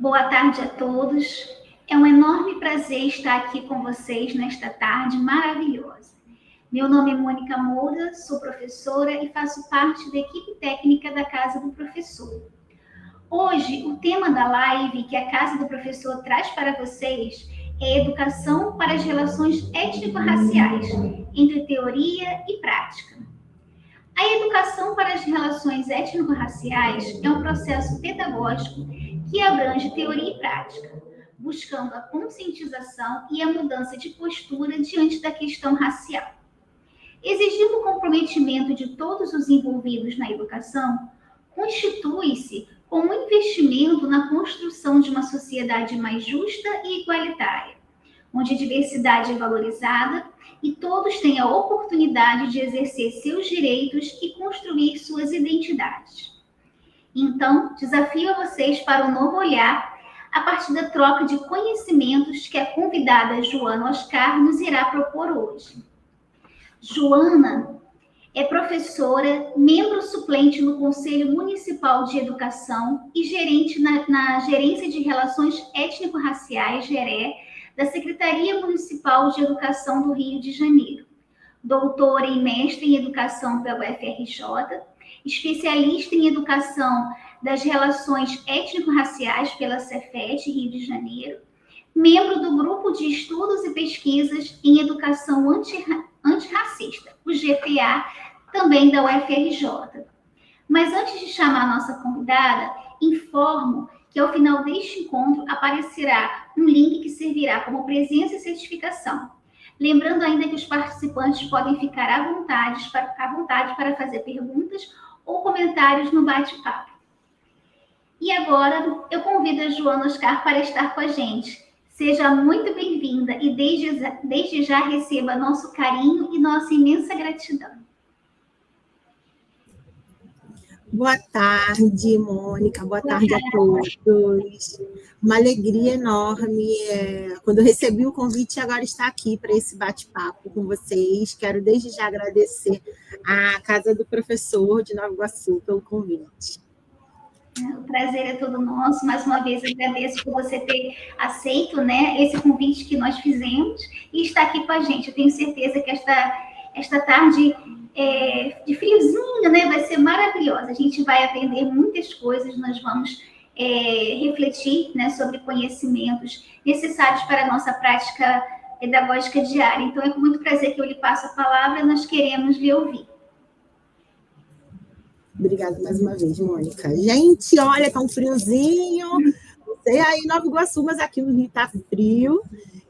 Boa tarde a todos. É um enorme prazer estar aqui com vocês nesta tarde maravilhosa. Meu nome é Mônica Moura, sou professora e faço parte da equipe técnica da Casa do Professor. Hoje, o tema da live que a Casa do Professor traz para vocês é educação para as relações étnico-raciais, entre teoria e prática. A educação para as relações étnico-raciais é um processo pedagógico que abrange teoria e prática, buscando a conscientização e a mudança de postura diante da questão racial. Exigindo o comprometimento de todos os envolvidos na educação, constitui-se como um investimento na construção de uma sociedade mais justa e igualitária, onde a diversidade é valorizada e todos têm a oportunidade de exercer seus direitos e construir suas identidades. Então, desafio a vocês para um novo olhar a partir da troca de conhecimentos que a convidada Joana Oscar nos irá propor hoje. Joana é professora, membro suplente no Conselho Municipal de Educação e gerente na Gerência de Relações Étnico-Raciais, GERÉ, da Secretaria Municipal de Educação do Rio de Janeiro. Doutora e mestre em Educação pela UFRJ, especialista em Educação das Relações Étnico-Raciais pela Cefet, Rio de Janeiro, membro do Grupo de Estudos e Pesquisas em Educação Antirracista, o GPA, também da UFRJ. Mas antes de chamar a nossa convidada, informo que ao final deste encontro aparecerá um link que servirá como presença e certificação. Lembrando ainda que os participantes podem ficar à vontade para fazer perguntas ou comentários no bate-papo. E agora eu convido a Joana Oscar para estar com a gente. Seja muito bem-vinda e desde já receba nosso carinho e nossa imensa gratidão. Boa tarde, Mônica. Boa tarde a todos. Uma alegria enorme. Quando eu recebi o convite, agora está aqui para esse bate-papo com vocês. Quero desde já agradecer à Casa do Professor de Nova Iguaçu pelo convite. O prazer é todo nosso. Mais uma vez, agradeço por você ter aceito, esse convite que nós fizemos e estar aqui com a gente. Eu tenho certeza que esta tarde de friozinho, vai ser maravilhosa. A gente vai aprender muitas coisas, nós vamos refletir, sobre conhecimentos necessários para a nossa prática pedagógica diária. Então, é com muito prazer que eu lhe passo a palavra, nós queremos lhe ouvir. Obrigada mais uma vez, Mônica. Gente, olha, tá um friozinho. Não sei aí em Nova Iguaçu, mas aqui no Rio tá frio.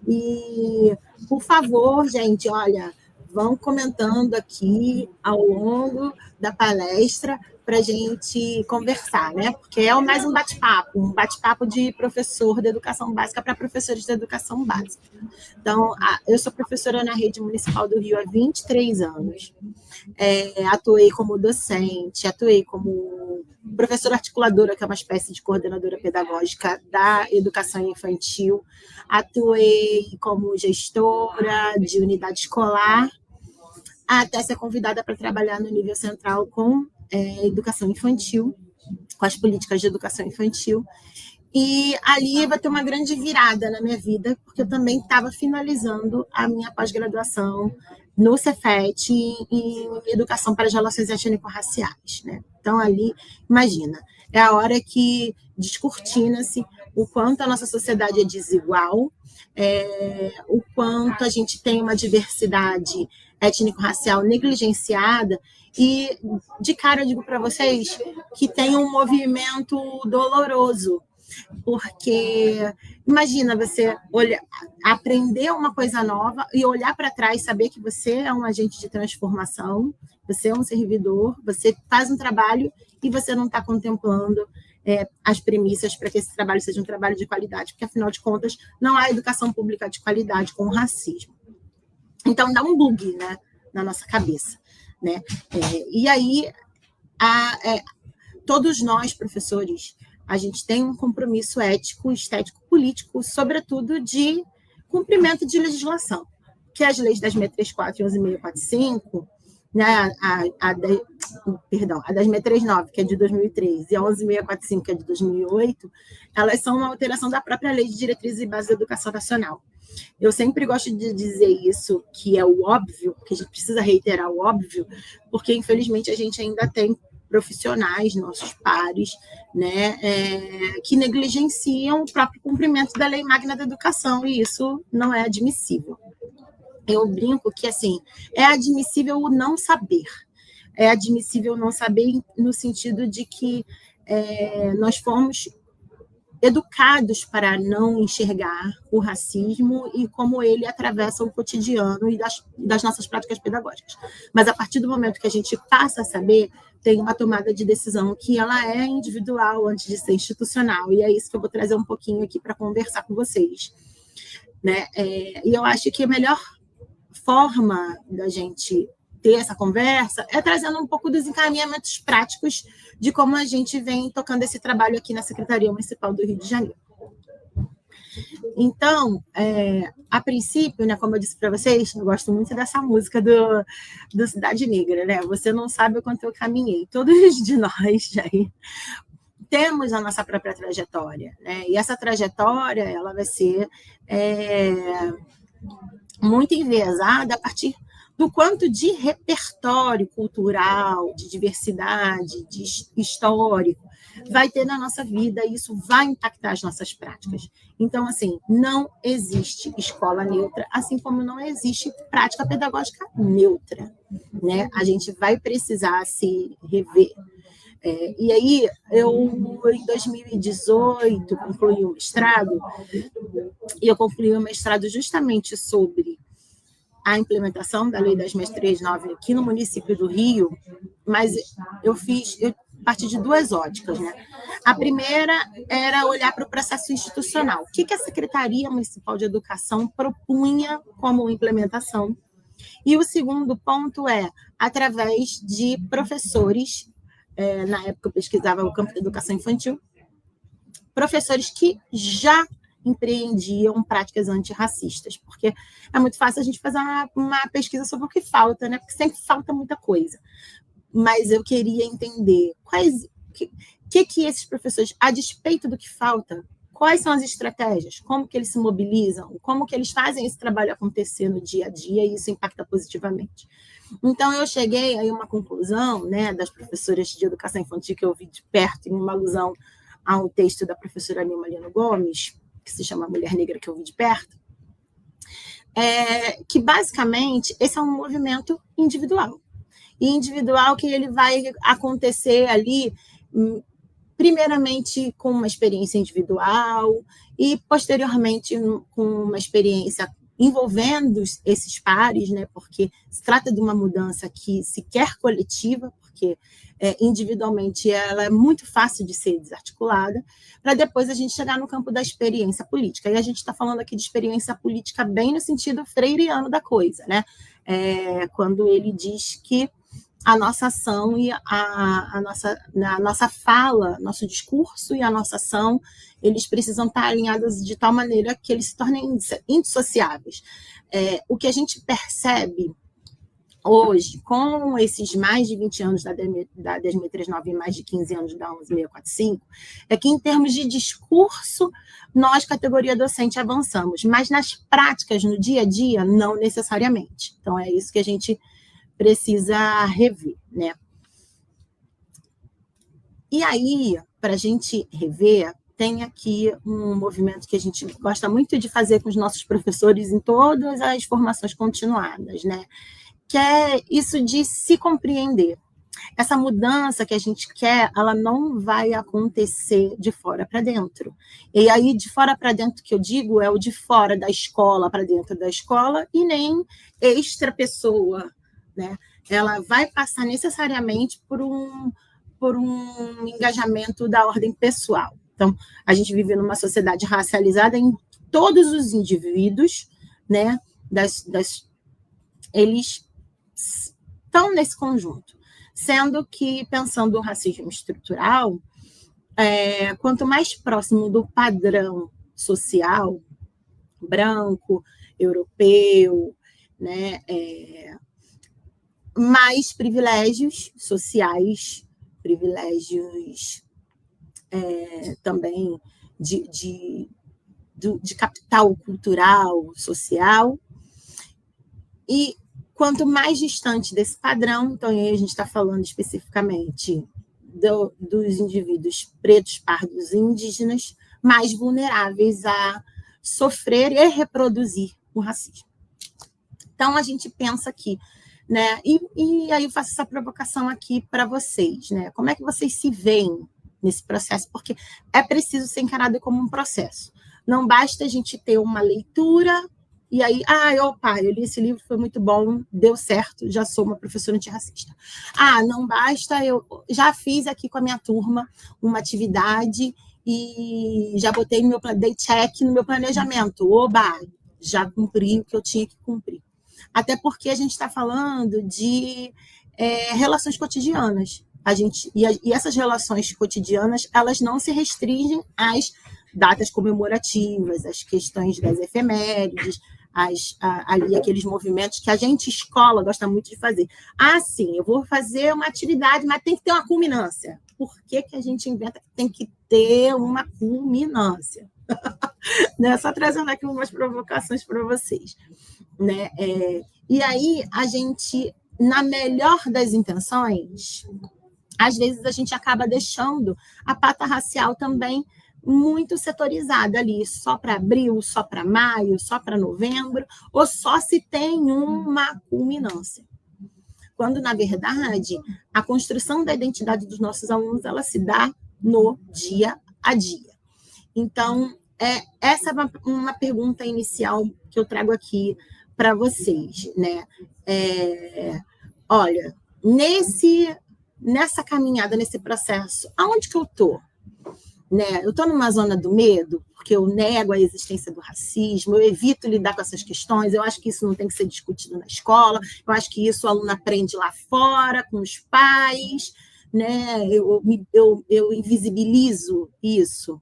E, por favor, gente, olha, vão comentando aqui ao longo da palestra para a gente conversar, Porque é mais um bate-papo de professor de educação básica para professores de educação básica. Então, eu sou professora na Rede Municipal do Rio há 23 anos. Atuei como docente, atuei como professora articuladora, que é uma espécie de coordenadora pedagógica da educação infantil, atuei como gestora de unidade escolar, até ser convidada para trabalhar no nível central com educação infantil, com as políticas de educação infantil. E ali vai ter uma grande virada na minha vida, porque eu também estava finalizando a minha pós-graduação no Cefet em Educação para as Relações Étnico-Raciais. Então, ali, imagina, é a hora que descortina-se o quanto a nossa sociedade é desigual, o quanto a gente tem uma diversidade étnico-racial negligenciada, e de cara eu digo para vocês que tem um movimento doloroso, porque imagina você aprender uma coisa nova e olhar para trás, saber que você é um agente de transformação, você é um servidor, você faz um trabalho e você não está contemplando as premissas para que esse trabalho seja um trabalho de qualidade, porque, afinal de contas, não há educação pública de qualidade com racismo. Então, dá um bug, na nossa cabeça. E aí, todos nós, professores, a gente tem um compromisso ético, estético, político, sobretudo de cumprimento de legislação, que as leis 10.634 e 11.645, né, a 10.639, que é de 2003, e a 11.645, que é de 2008, elas são uma alteração da própria Lei de Diretrizes e Bases da Educação Nacional. Eu sempre gosto de dizer isso, que é o óbvio, que a gente precisa reiterar o óbvio, porque, infelizmente, a gente ainda tem profissionais, nossos pares, né, que negligenciam o próprio cumprimento da Lei Magna da Educação, e isso não é admissível. Eu brinco que, assim, é admissível o não saber. É admissível não saber no sentido de que nós fomos educados para não enxergar o racismo e como ele atravessa o cotidiano e das nossas práticas pedagógicas. Mas, a partir do momento que a gente passa a saber, tem uma tomada de decisão que ela é individual antes de ser institucional, e é isso que eu vou trazer um pouquinho aqui para conversar com vocês. Né? E eu acho que a melhor forma da gente ter essa conversa é trazendo um pouco dos encaminhamentos práticos de como a gente vem tocando esse trabalho aqui na Secretaria Municipal do Rio de Janeiro. Então, a princípio, né, como eu disse para vocês, eu gosto muito dessa música do Cidade Negra, né? Você não sabe o quanto eu caminhei. Todos de nós aí temos a nossa própria trajetória, né? E essa trajetória ela vai ser muito enviesada a partir do quanto de repertório cultural, de diversidade, de histórico, vai ter na nossa vida, e isso vai impactar as nossas práticas. Então, assim, não existe escola neutra, assim como não existe prática pedagógica neutra, né? A gente vai precisar se rever. E aí, eu, em 2018, concluí o mestrado, e eu concluí o mestrado justamente sobre a implementação da Lei 10.639 aqui no município do Rio, mas eu parti de duas óticas, né? A primeira era olhar para o processo institucional. O que a Secretaria Municipal de Educação propunha como implementação? E o segundo ponto através de professores, na época eu pesquisava o campo da educação infantil, professores que já empreendiam práticas antirracistas, porque é muito fácil a gente fazer uma pesquisa sobre o que falta, né? Porque sempre falta muita coisa. Mas eu queria entender que esses professores, a despeito do que falta, quais são as estratégias, como que eles se mobilizam, como que eles fazem esse trabalho acontecer no dia a dia, e isso impacta positivamente. Então, eu cheguei a uma conclusão, né, das professoras de educação infantil que eu vi de perto, em uma alusão ao texto da professora Nilma Lino Gomes, que se chama Mulher Negra que eu vi de perto, que basicamente esse é um movimento individual. E individual que ele vai acontecer ali, primeiramente com uma experiência individual e posteriormente com uma experiência envolvendo esses pares, né? Porque se trata de uma mudança que se quer coletiva, porque individualmente ela é muito fácil de ser desarticulada, para depois a gente chegar no campo da experiência política. E a gente está falando aqui de experiência política bem no sentido freiriano da coisa, né? Quando ele diz que a nossa ação e a nossa fala, nosso discurso e a nossa ação, eles precisam estar alinhados de tal maneira que eles se tornem indissociáveis. O que a gente percebe hoje, com esses mais de 20 anos da 10.639 e mais de 15 anos da 11.645, é que, em termos de discurso, nós, categoria docente, avançamos, mas nas práticas, no dia a dia, não necessariamente. Então, é isso que a gente precisa rever, né? E aí, para a gente rever, tem aqui um movimento que a gente gosta muito de fazer com os nossos professores em todas as formações continuadas, né? Que é isso de se compreender. Essa mudança que a gente quer, ela não vai acontecer de fora para dentro. E aí, de fora para dentro que eu digo, é o de fora da escola para dentro da escola, e nem extra pessoa, né? Ela vai passar necessariamente por um engajamento da ordem pessoal. Então, a gente vive numa sociedade racializada em todos os indivíduos, né? Eles estão nesse conjunto. Sendo que, pensando no racismo estrutural, quanto mais próximo do padrão social, branco, europeu, né, mais privilégios sociais, privilégios também de capital cultural, social. E quanto mais distante desse padrão, então aí a gente está falando especificamente dos indivíduos pretos, pardos e indígenas, mais vulneráveis a sofrer e reproduzir o racismo. Então, a gente pensa aqui, né? E aí eu faço essa provocação aqui para vocês, né? Como é que vocês se veem nesse processo? Porque é preciso ser encarado como um processo. Não basta a gente ter uma leitura e aí, eu li esse livro, foi muito bom, deu certo, já sou uma professora antirracista. Não basta, eu já fiz aqui com a minha turma uma atividade e já botei dei check no meu planejamento. Já cumpri o que eu tinha que cumprir. Até porque a gente está falando de relações cotidianas. E essas relações cotidianas, elas não se restringem às datas comemorativas, às questões das efemérides, ali aqueles movimentos que a gente, escola, gosta muito de fazer. Sim, eu vou fazer uma atividade, mas tem que ter uma culminância. Por que a gente inventa que tem que ter uma culminância? Né? Só trazendo aqui umas provocações para vocês. Né? E aí, a gente, na melhor das intenções, às vezes a gente acaba deixando a pauta racial também muito setorizada ali, só para abril, só para maio, só para novembro, ou só se tem uma culminância. Quando, na verdade, a construção da identidade dos nossos alunos, ela se dá no dia a dia. Então, essa é uma pergunta inicial que eu trago aqui para vocês, né? Olha, nessa caminhada, nesse processo, aonde que eu estou? Né? Eu estou numa zona do medo, porque eu nego a existência do racismo, eu evito lidar com essas questões, eu acho que isso não tem que ser discutido na escola, eu acho que isso o aluno aprende lá fora, com os pais, né? Eu invisibilizo isso.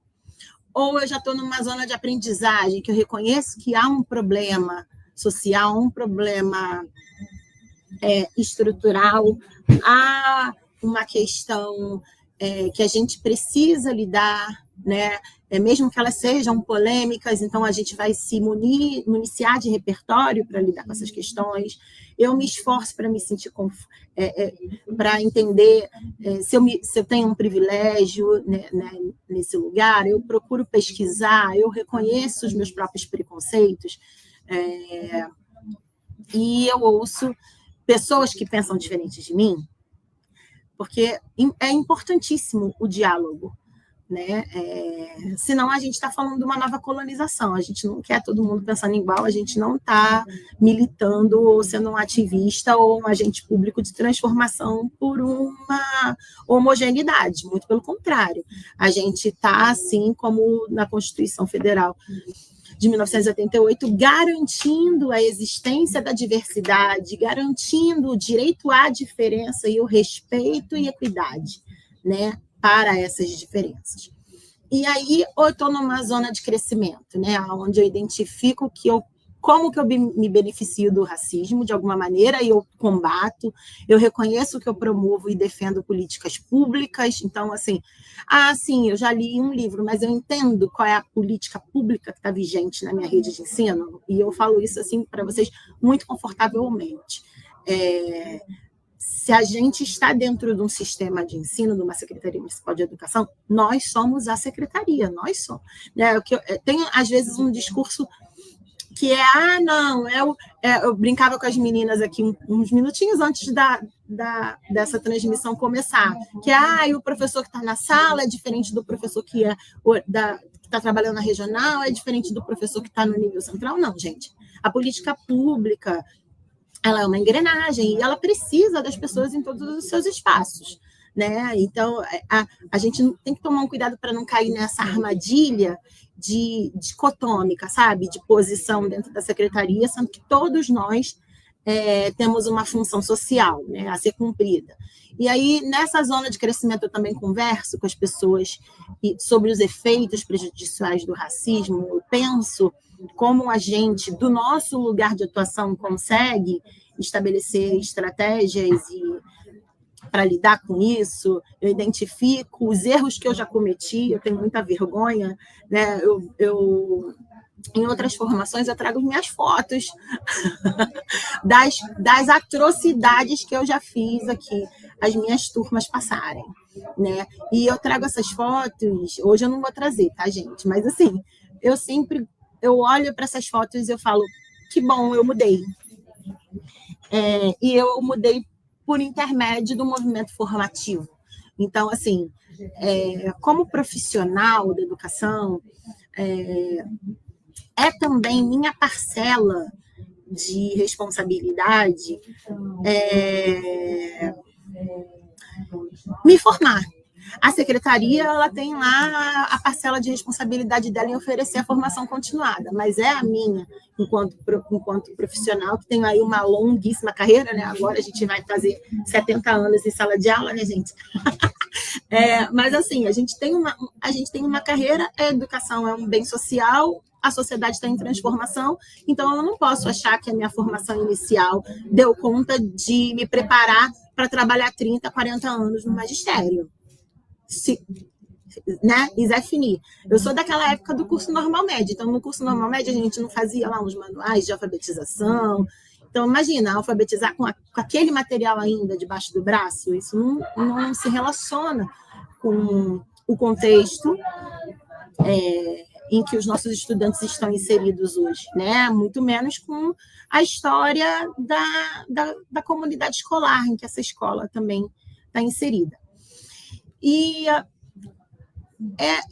Ou eu já estou numa zona de aprendizagem, que eu reconheço que há um problema social, um problema estrutural, há uma questão que a gente precisa lidar, né? Mesmo que elas sejam polêmicas, então a gente vai se municiar de repertório para lidar com essas questões. Eu me esforço para me sentir para entender se eu tenho um privilégio, né, nesse lugar, eu procuro pesquisar, eu reconheço os meus próprios preconceitos, e eu ouço pessoas que pensam diferente de mim, porque é importantíssimo o diálogo, né? Senão a gente está falando de uma nova colonização, a gente não quer todo mundo pensando igual, a gente não está militando ou sendo um ativista ou um agente público de transformação por uma homogeneidade, muito pelo contrário, a gente está, assim como na Constituição Federal de 1988, garantindo a existência da diversidade, garantindo o direito à diferença e o respeito e equidade, né, para essas diferenças. E aí eu estou numa zona de crescimento, né, onde eu identifico como que eu me beneficio do racismo, de alguma maneira, e eu combato, eu reconheço que eu promovo e defendo políticas públicas, então, assim, sim, eu já li um livro, mas eu entendo qual é a política pública que está vigente na minha rede de ensino, e eu falo isso, assim, para vocês muito confortavelmente. Se a gente está dentro de um sistema de ensino, de uma Secretaria Municipal de Educação, nós somos a secretaria, nós somos. Né? Tem, às vezes, um discurso que eu brincava com as meninas aqui uns minutinhos antes dessa transmissão começar, que o professor que está na sala é diferente do professor que está trabalhando na regional, é diferente do professor que está no nível central. Não, gente. A política pública, ela é uma engrenagem e ela precisa das pessoas em todos os seus espaços, né? Então, a gente tem que tomar um cuidado para não cair nessa armadilha dicotômica, sabe? De posição dentro da secretaria, sendo que todos nós temos uma função social, né, a ser cumprida. E aí, nessa zona de crescimento, eu também converso com as pessoas sobre os efeitos prejudiciais do racismo, eu penso como a gente, do nosso lugar de atuação, consegue estabelecer estratégias para lidar com isso, eu identifico os erros que eu já cometi, eu tenho muita vergonha, né? Em outras formações, eu trago minhas fotos das atrocidades que eu já fiz aqui, as minhas turmas passarem, né? E eu trago essas fotos, hoje eu não vou trazer, tá, gente? Mas, assim, eu olho para essas fotos e eu falo, que bom, eu mudei. E eu mudei por intermédio do movimento formativo. Então, assim, como profissional da educação, é também minha parcela de responsabilidade me formar. A secretaria ela tem lá a parcela de responsabilidade dela em oferecer a formação continuada, mas é a minha, enquanto profissional, que tenho aí uma longuíssima carreira, né? Agora a gente vai fazer 70 anos em sala de aula, né, gente? Mas, assim, a gente tem uma carreira, a educação é um bem social, a sociedade está em transformação, então eu não posso achar que a minha formação inicial deu conta de me preparar para trabalhar 30, 40 anos no magistério. Né? Isé Fini. Eu sou daquela época do curso normal médio, então no curso normal médio a gente não fazia lá uns manuais de alfabetização. Então, imagina, alfabetizar com aquele material ainda debaixo do braço, isso não se relaciona com o contexto em que os nossos estudantes estão inseridos hoje, né? Muito menos com a história da comunidade escolar, em que essa escola também está inserida. E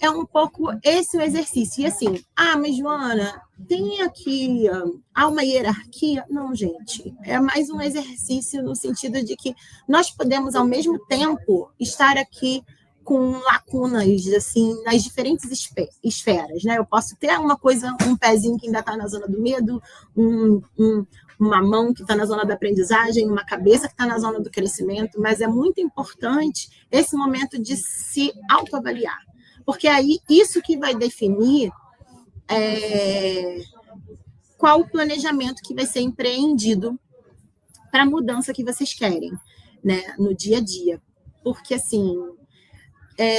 é um pouco esse o exercício. E assim, mas Joana, tem aqui, há uma hierarquia? Não, gente, é mais um exercício no sentido de que nós podemos, ao mesmo tempo, estar aqui com lacunas, assim, nas diferentes esferas, né? Eu posso ter um pezinho que ainda está na zona do medo, uma mão que está na zona da aprendizagem, uma cabeça que está na zona do crescimento, mas é muito importante esse momento de se autoavaliar, porque aí isso que vai definir qual o planejamento que vai ser empreendido para a mudança que vocês querem, né, no dia a dia. Porque, assim,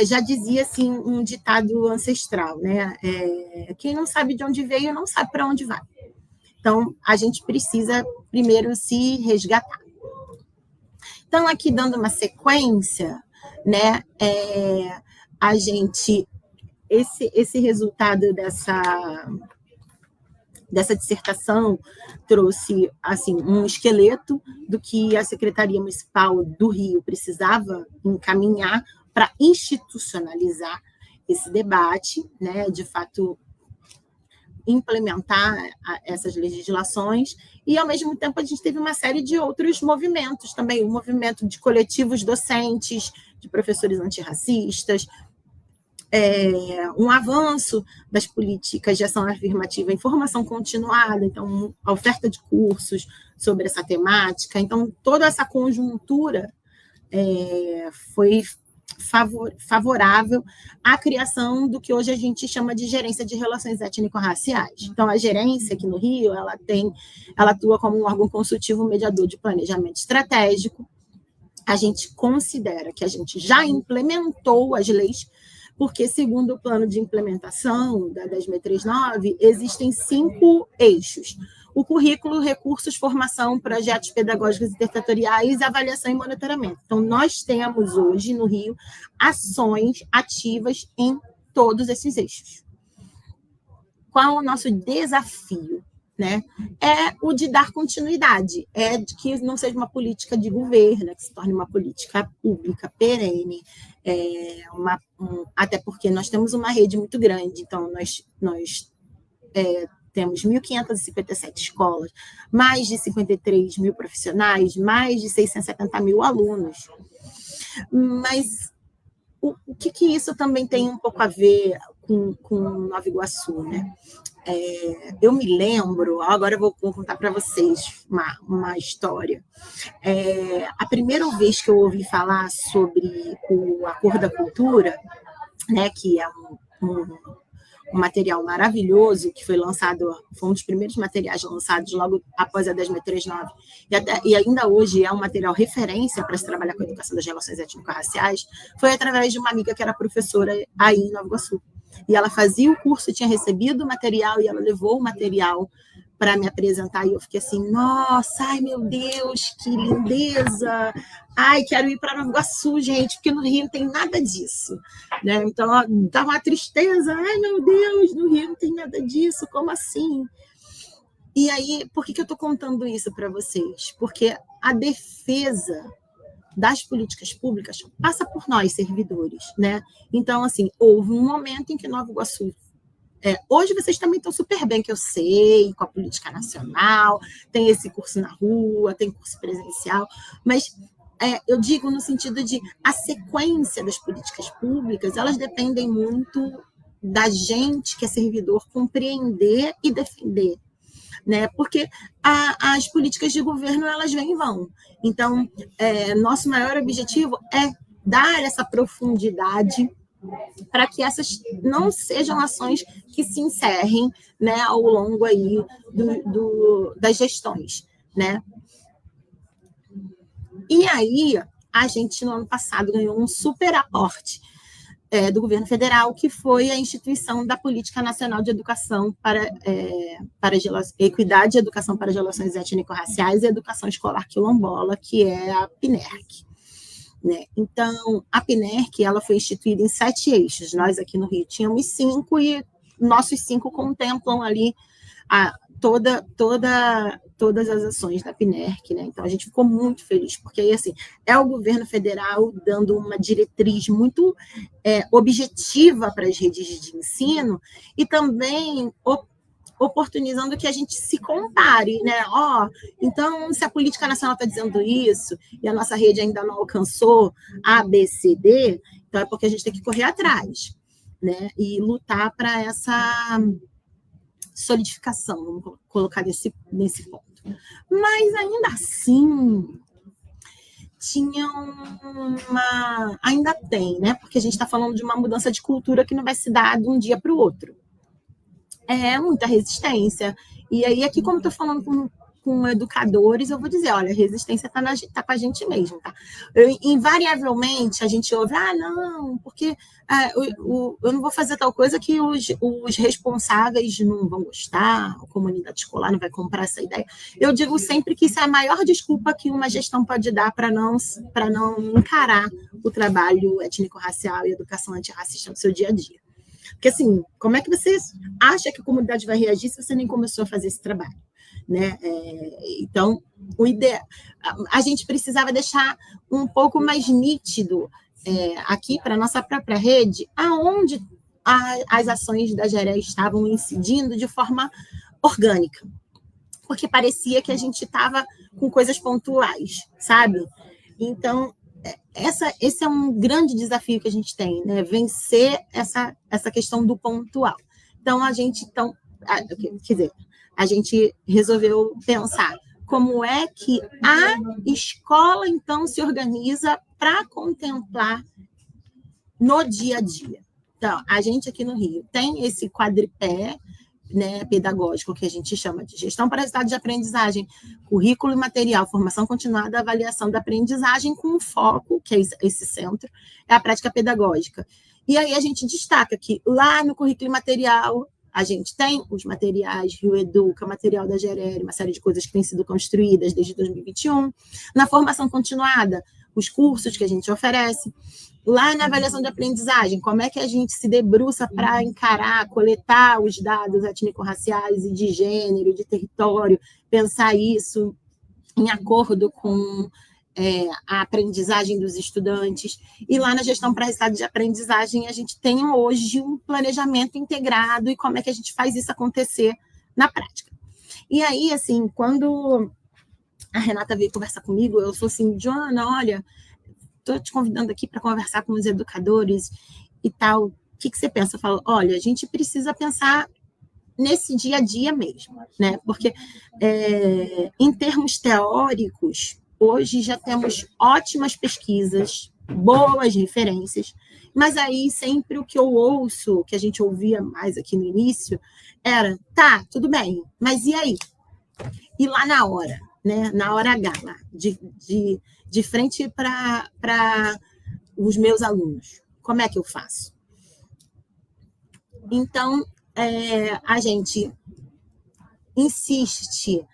já dizia assim, um ditado ancestral, né? Quem não sabe de onde veio não sabe para onde vai. Então, a gente precisa primeiro se resgatar. Então, aqui dando uma sequência, né? A gente, esse resultado dessa dissertação trouxe assim um esqueleto do que a Secretaria Municipal do Rio precisava encaminhar para institucionalizar esse debate, né? De fato, implementar essas legislações, e, ao mesmo tempo, a gente teve uma série de outros movimentos também, o movimento de coletivos docentes, de professores antirracistas, um avanço das políticas de ação afirmativa em formação continuada, então, a oferta de cursos sobre essa temática. Então, toda essa conjuntura foi favorável à criação do que hoje a gente chama de gerência de relações étnico-raciais. Então, a gerência aqui no Rio, ela atua como um órgão consultivo mediador de planejamento estratégico. A gente considera que a gente já implementou as leis, porque, segundo o plano de implementação da 10.639, existem 5 eixos: o currículo, recursos, formação, projetos pedagógicos intersetoriais, avaliação e monitoramento. Então, nós temos hoje no Rio ações ativas em todos esses eixos. Qual é o nosso desafio? Né? É o de dar continuidade, de que não seja uma política de governo, que se torne uma política pública perene, até porque nós temos uma rede muito grande, então nós temos 1.557 escolas, mais de 53 mil profissionais, mais de 670 mil alunos. Mas o que isso também tem um pouco a ver com Nova Iguaçu, né? Eu me lembro, agora eu vou contar para vocês uma história. A primeira vez que eu ouvi falar sobre o Acordo da Cultura, né, que é um material maravilhoso que foi lançado, foi um dos primeiros materiais lançados logo após a 10.639, e ainda hoje é um material referência para se trabalhar com a educação das relações étnico-raciais, foi através de uma amiga que era professora aí em Nova Iguaçu. E ela fazia o curso, tinha recebido o material, e ela levou o material para me apresentar, e eu fiquei assim, nossa, ai meu Deus, que lindeza, ai, quero ir para Nova Iguaçu, gente, porque no Rio não tem nada disso, né? Então, dá uma tristeza, ai meu Deus, no Rio não tem nada disso, como assim? E aí, por que eu estou contando isso para vocês? Porque a defesa das políticas públicas passa por nós, servidores, né? Então, assim, houve um momento em que Nova Iguaçu hoje vocês também estão super bem, que eu sei, com a política nacional, tem esse curso na rua, tem curso presencial, mas eu digo no sentido de a sequência das políticas públicas, elas dependem muito da gente, que é servidor, compreender e defender, né? Porque as políticas de governo, elas vêm e vão. Então, nosso maior objetivo é dar essa profundidade para que essas não sejam ações que se encerrem, né, ao longo aí das gestões, né? E aí, a gente, no ano passado, ganhou um super aporte do governo federal, que foi a instituição da Política Nacional de Educação para Equidade e Educação para as Relações Étnico-Raciais e Educação Escolar Quilombola, que é a PNERC. Né? Então, a PNERC, ela foi instituída em 7 eixos. Nós aqui no Rio tínhamos 5 e nossos 5 contemplam ali todas as ações da PNERC, né? Então, a gente ficou muito feliz, porque aí, assim, é o governo federal dando uma diretriz muito objetiva para as redes de ensino e também oportunizando que a gente se compare, né? Então, se a política nacional está dizendo isso e a nossa rede ainda não alcançou A, B, C, D, então é porque a gente tem que correr atrás, né? E lutar para essa solidificação, vamos colocar nesse ponto. Mas, ainda assim, ainda tem, né? Porque a gente está falando de uma mudança de cultura que não vai se dar de um dia para o outro. Muita resistência. E aí, aqui, como estou falando com educadores, eu vou dizer, olha, a resistência está com a gente mesmo, tá? Invariavelmente, a gente ouve, não, porque eu não vou fazer tal coisa que os responsáveis não vão gostar, a comunidade escolar não vai comprar essa ideia. Eu digo sempre que isso é a maior desculpa que uma gestão pode dar para não encarar o trabalho étnico-racial e educação antirracista no seu dia a dia. Porque, assim, como é que você acha que a comunidade vai reagir se você nem começou a fazer esse trabalho? Né? Então, a gente precisava deixar um pouco mais nítido aqui para a nossa própria rede aonde as ações da GERE estavam incidindo de forma orgânica. Porque parecia que a gente estava com coisas pontuais, sabe? Então, esse é um grande desafio que a gente tem, né? Vencer essa questão do pontual. Então, a gente resolveu pensar como é que a escola, então, se organiza para contemplar no dia a dia. Então, a gente aqui no Rio tem esse quadripé, né, pedagógico, que a gente chama de gestão para resultados de aprendizagem, currículo e material, formação continuada, avaliação da aprendizagem, com foco, que é esse centro, é a prática pedagógica. E aí a gente destaca que lá no currículo e material, a gente tem os materiais Rio Educa, material da GERE, uma série de coisas que têm sido construídas desde 2021. Na formação continuada, os cursos que a gente oferece. Lá na avaliação de aprendizagem, como é que a gente se debruça para encarar, coletar os dados étnico-raciais e de gênero, de território, pensar isso em acordo com a aprendizagem dos estudantes. E lá na gestão para resultados de aprendizagem, a gente tem hoje um planejamento integrado e como é que a gente faz isso acontecer na prática. E aí, assim, quando a Renata veio conversar comigo, eu sou assim, Joana, olha, estou te convidando aqui para conversar com os educadores e tal. O que você pensa? Eu falo, olha, a gente precisa pensar nesse dia a dia mesmo, né? Porque, em termos teóricos, hoje já temos ótimas pesquisas, boas referências, Mas aí sempre o que eu ouço, que a gente ouvia mais aqui no início, era, tá, tudo bem, mas e aí? E lá na hora, né? Na hora H, lá, de frente para os meus alunos, como é que eu faço? Então, a gente insiste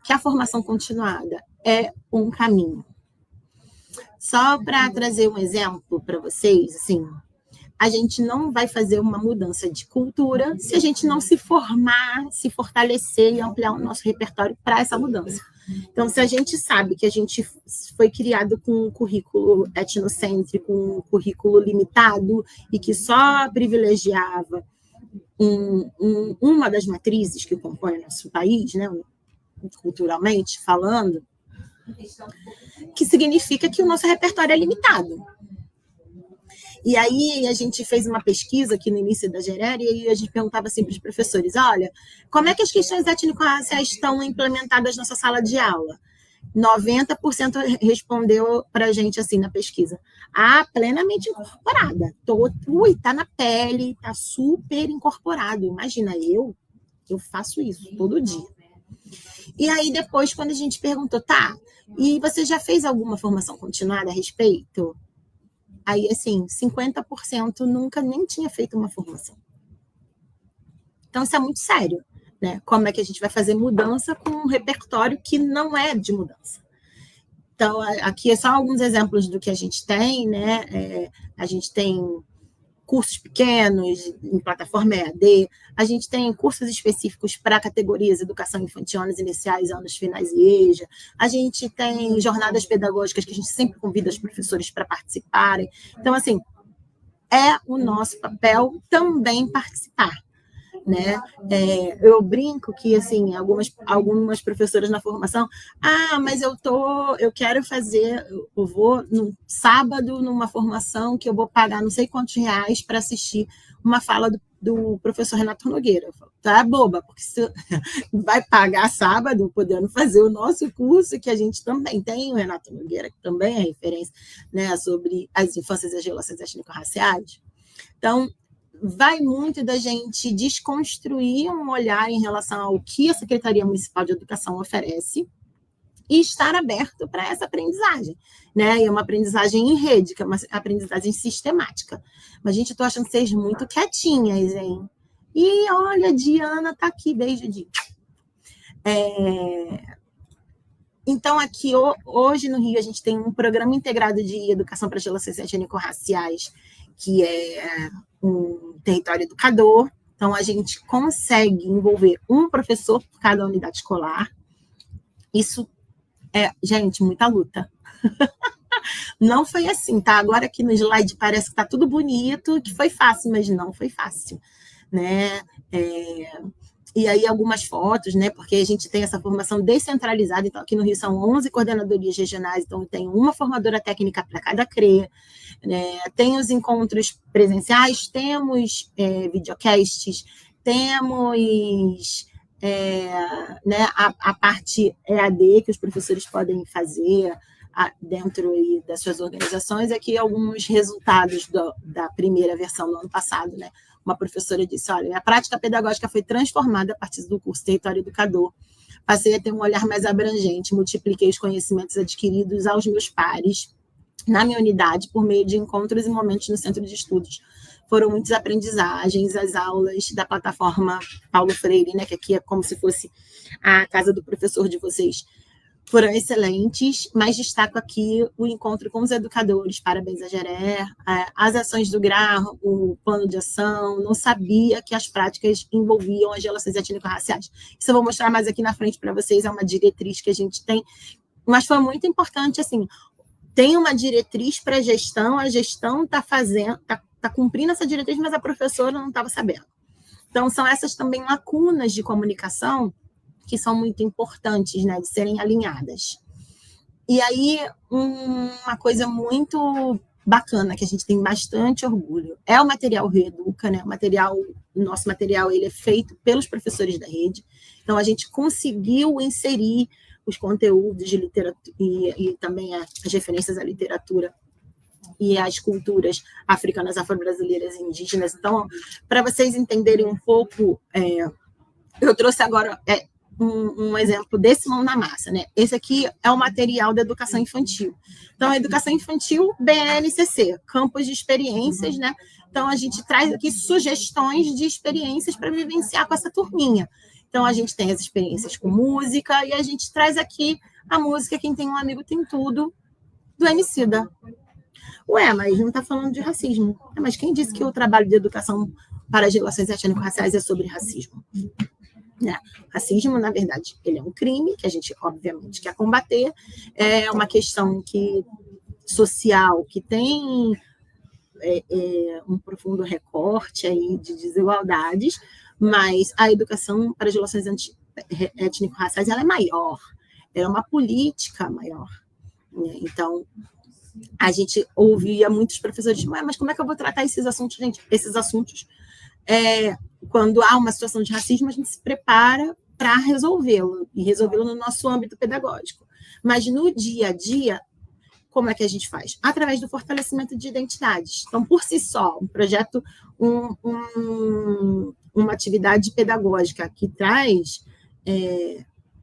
que a formação continuada é um caminho. Só para trazer um exemplo para vocês, assim, a gente não vai fazer uma mudança de cultura se a gente não se formar, se fortalecer e ampliar o nosso repertório para essa mudança. Então, se a gente sabe que a gente foi criado com um currículo etnocêntrico, um currículo limitado e que só privilegiava uma das matrizes que compõe o nosso país, né, culturalmente falando, que significa que o nosso repertório é limitado. E aí a gente fez uma pesquisa aqui no início da Gerer e aí a gente perguntava assim para os professores, olha, como é que as questões étnico-raciais estão implementadas na sua sala de aula? 90% respondeu para a gente assim na pesquisa, plenamente incorporada, está na pele, está super incorporado. Imagina, eu faço isso todo dia. E aí depois, quando a gente perguntou, tá, e você já fez alguma formação continuada a respeito? Aí, assim, 50% nunca nem tinha feito uma formação. Então, isso é muito sério, né? Como é que a gente vai fazer mudança com um repertório que não é de mudança? Então, aqui é só alguns exemplos do que a gente tem, né? A gente tem cursos pequenos, em plataforma EAD, a gente tem cursos específicos para categorias educação infantil, anos iniciais, anos finais e EJA, a gente tem jornadas pedagógicas que a gente sempre convida os professores para participarem. Então, assim, é o nosso papel também participar, né? Eu brinco que, assim, algumas professoras na formação, mas eu quero fazer, eu vou no sábado numa formação que eu vou pagar não sei quantos reais para assistir uma fala do professor Renato Nogueira. Eu falo, tá boba, porque você vai pagar sábado podendo fazer o nosso curso, que a gente também tem, o Renato Nogueira, que também é referência, né, sobre as infâncias e as relações étnico-raciais. Então, vai muito da gente desconstruir um olhar em relação ao que a Secretaria Municipal de Educação oferece e estar aberto para essa aprendizagem, né? E é uma aprendizagem em rede, que é uma aprendizagem sistemática. Mas, gente, eu estou achando vocês muito quietinhas, hein? E, olha, Diana está aqui, beijo, Di. Então, aqui, hoje no Rio, a gente tem um programa integrado de educação para as relações étnico-raciais, que é um território educador. Então, a gente consegue envolver um professor por cada unidade escolar. Isso é, gente, muita luta. Não foi assim, tá? Agora aqui no slide parece que está tudo bonito, que foi fácil, mas não foi fácil, né? E aí algumas fotos, né? Porque a gente tem essa formação descentralizada, então aqui no Rio são 11 coordenadorias regionais, então tem uma formadora técnica para cada CRE, né? Tem os encontros presenciais, temos videocasts, temos né, a parte EAD que os professores podem fazer dentro das suas organizações. Aqui alguns resultados da primeira versão do ano passado, né? Uma professora disse, olha, minha prática pedagógica foi transformada a partir do curso Território Educador, passei a ter um olhar mais abrangente, multipliquei os conhecimentos adquiridos aos meus pares na minha unidade por meio de encontros e momentos no centro de estudos. Foram muitas aprendizagens, as aulas da plataforma Paulo Freire, né, que aqui é como se fosse a casa do professor de vocês, foram excelentes, mas destaco aqui o encontro com os educadores, parabéns a Gerer, as ações do GRAR, o plano de ação, não sabia que as práticas envolviam as relações étnico-raciais. Isso eu vou mostrar mais aqui na frente para vocês, é uma diretriz que a gente tem, mas foi muito importante, assim, tem uma diretriz para a gestão está fazendo, está cumprindo essa diretriz, mas a professora não estava sabendo. Então, são essas também lacunas de comunicação que são muito importantes, né, de serem alinhadas. E aí, uma coisa muito bacana, que a gente tem bastante orgulho, é o material Reeduca, né? O nosso material ele é feito pelos professores da rede, então a gente conseguiu inserir os conteúdos de literatura e também as referências à literatura e as culturas africanas, afro-brasileiras e indígenas. Então, para vocês entenderem um pouco, eu trouxe agora um exemplo desse mão na massa, né? Esse aqui é o material da educação infantil. Então, a educação infantil, BNCC, campos de experiências, né? Então, a gente traz aqui sugestões de experiências para vivenciar com essa turminha. Então, a gente tem as experiências com música e a gente traz aqui a música Quem Tem um Amigo Tem Tudo, do Emicida. Ué, mas não está falando de racismo. Mas quem disse que o trabalho de educação para as relações étnico-raciais é sobre racismo? Racismo, na verdade, ele é um crime que a gente, obviamente, quer combater. É uma questão social que tem um profundo recorte aí de desigualdades, mas a educação para as relações étnico-raciais ela é maior, ela é uma política maior. Então, a gente ouvia muitos professores, mas como é que eu vou tratar esses assuntos, gente? Esses assuntos, quando há uma situação de racismo, a gente se prepara para resolvê-lo, e resolvê-lo no nosso âmbito pedagógico. Mas no dia a dia, como é que a gente faz? Através do fortalecimento de identidades. Então, por si só, um projeto, uma atividade pedagógica que traz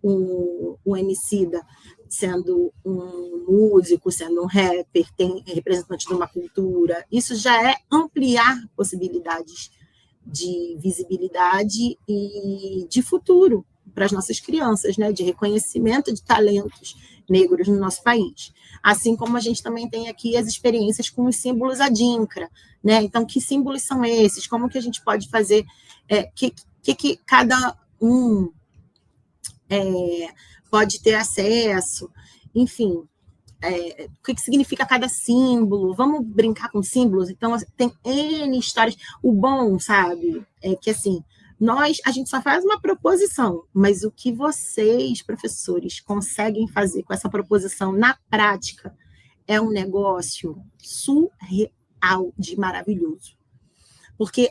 o Emicida sendo um músico, sendo um rapper, tem representante de uma cultura, isso já é ampliar possibilidades de visibilidade e de futuro para as nossas crianças, né? De reconhecimento de talentos negros no nosso país. Assim como a gente também tem aqui as experiências com os símbolos adinkra, né? Então, que símbolos são esses? Como que a gente pode fazer? Que cada um pode ter acesso? Enfim, o que significa cada símbolo? Vamos brincar com símbolos? Então, tem N histórias. O bom, sabe, é que, assim, a gente só faz uma proposição, mas o que vocês, professores, conseguem fazer com essa proposição na prática é um negócio surreal de maravilhoso. Porque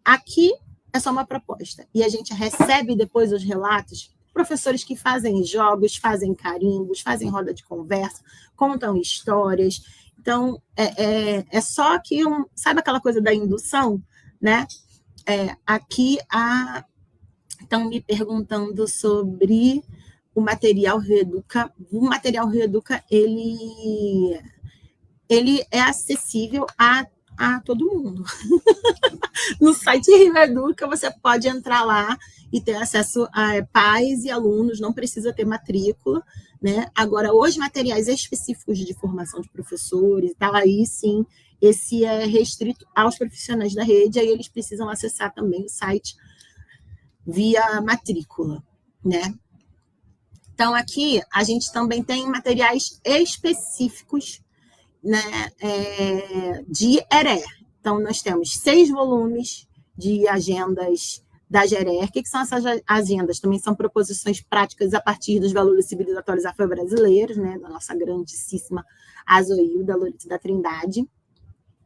aqui é só uma proposta, e a gente recebe depois os relatos, professores que fazem jogos, fazem carimbos, fazem roda de conversa, contam histórias. Então, é só que sabe aquela coisa da indução, né? Aqui estão me perguntando sobre o material Reeduca. O material Reeduca, ele é acessível a todo mundo. No site Rio Educa, você pode entrar lá e ter acesso a pais e alunos, não precisa ter matrícula, né? Agora, os materiais específicos de formação de professores e tal, aí sim, esse é restrito aos profissionais da rede, aí eles precisam acessar também o site via matrícula, né? Então, aqui, a gente também tem materiais específicos, né, de ERE. Então, nós temos 6 volumes de agendas da GERER. O que são essas agendas? Também são proposições práticas a partir dos valores civilizatórios afro-brasileiros, né, da nossa grandíssima Azoilda Lourdes da Trindade.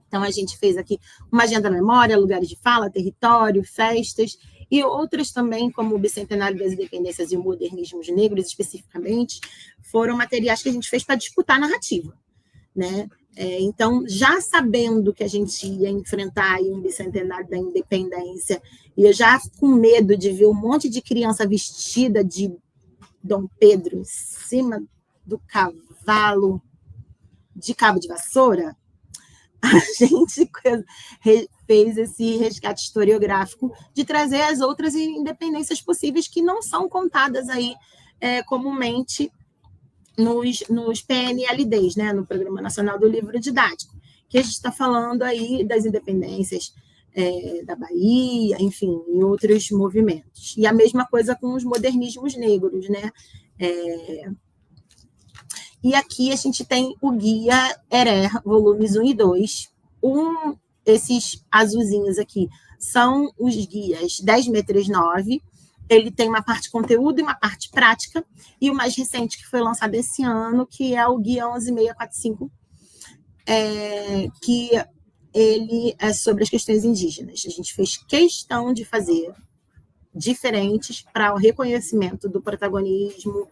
Então, a gente fez aqui uma agenda memória, lugares de fala, território, festas, e outras também, como o Bicentenário das Independências e o Modernismos Negros, especificamente, foram materiais que a gente fez para disputar a narrativa, né? Então, já sabendo que a gente ia enfrentar aí um bicentenário da independência, e eu já com medo de ver um monte de criança vestida de Dom Pedro em cima do cavalo de cabo de vassoura, a gente fez esse resgate historiográfico de trazer as outras independências possíveis que não são contadas aí comumente nos PNLDs, né, no Programa Nacional do Livro Didático, que a gente está falando aí das independências da Bahia, enfim, em outros movimentos. E a mesma coisa com os modernismos negros, né? E aqui a gente tem o Guia ERER, volumes 1 e 2. Esses azulzinhos aqui são os guias 10.3.9. Ele tem uma parte conteúdo e uma parte prática, e o mais recente que foi lançado esse ano, que é o Guia 11.645, que ele é sobre as questões indígenas. A gente fez questão de fazer diferentes para o reconhecimento do protagonismo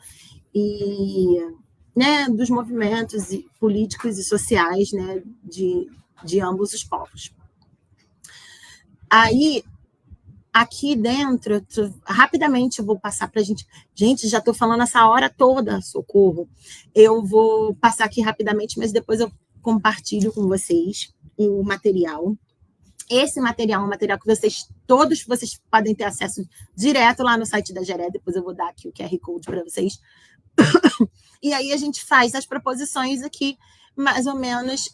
e né, dos movimentos políticos e sociais, né, de ambos os povos. Aí, aqui dentro, rapidamente eu vou passar para a gente. Gente, já estou falando essa hora toda, socorro. Eu vou passar aqui rapidamente, mas depois eu compartilho com vocês o material. Esse material é um material que todos vocês podem ter acesso direto lá no site da Geré. Depois eu vou dar aqui o QR Code para vocês. E aí a gente faz as proposições aqui, mais ou menos,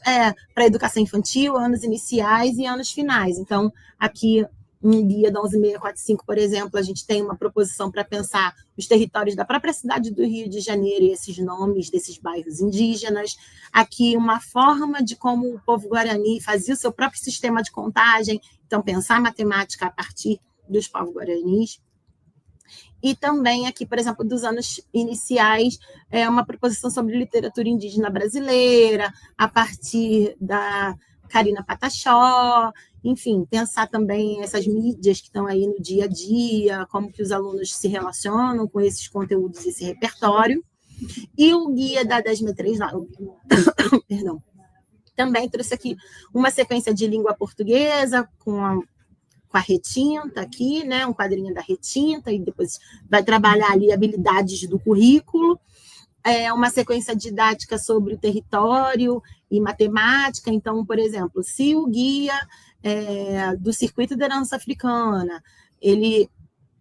para educação infantil, anos iniciais e anos finais. Então, aqui no guia da 11645, por exemplo, a gente tem uma proposição para pensar os territórios da própria cidade do Rio de Janeiro e esses nomes desses bairros indígenas. Aqui, uma forma de como o povo guarani fazia o seu próprio sistema de contagem. Então, pensar matemática a partir dos povos guaranis. E também aqui, por exemplo, dos anos iniciais, uma proposição sobre literatura indígena brasileira, a partir da Karina Pataxó, enfim, pensar também essas mídias que estão aí no dia a dia, como que os alunos se relacionam com esses conteúdos, esse repertório. E o guia da 1063, perdão, também trouxe aqui uma sequência de língua portuguesa com a retinta aqui, né, um quadrinho da retinta, e depois vai trabalhar ali habilidades do currículo, uma sequência didática sobre o território e matemática. Então, por exemplo, se o guia do Circuito da Herança Africana, ele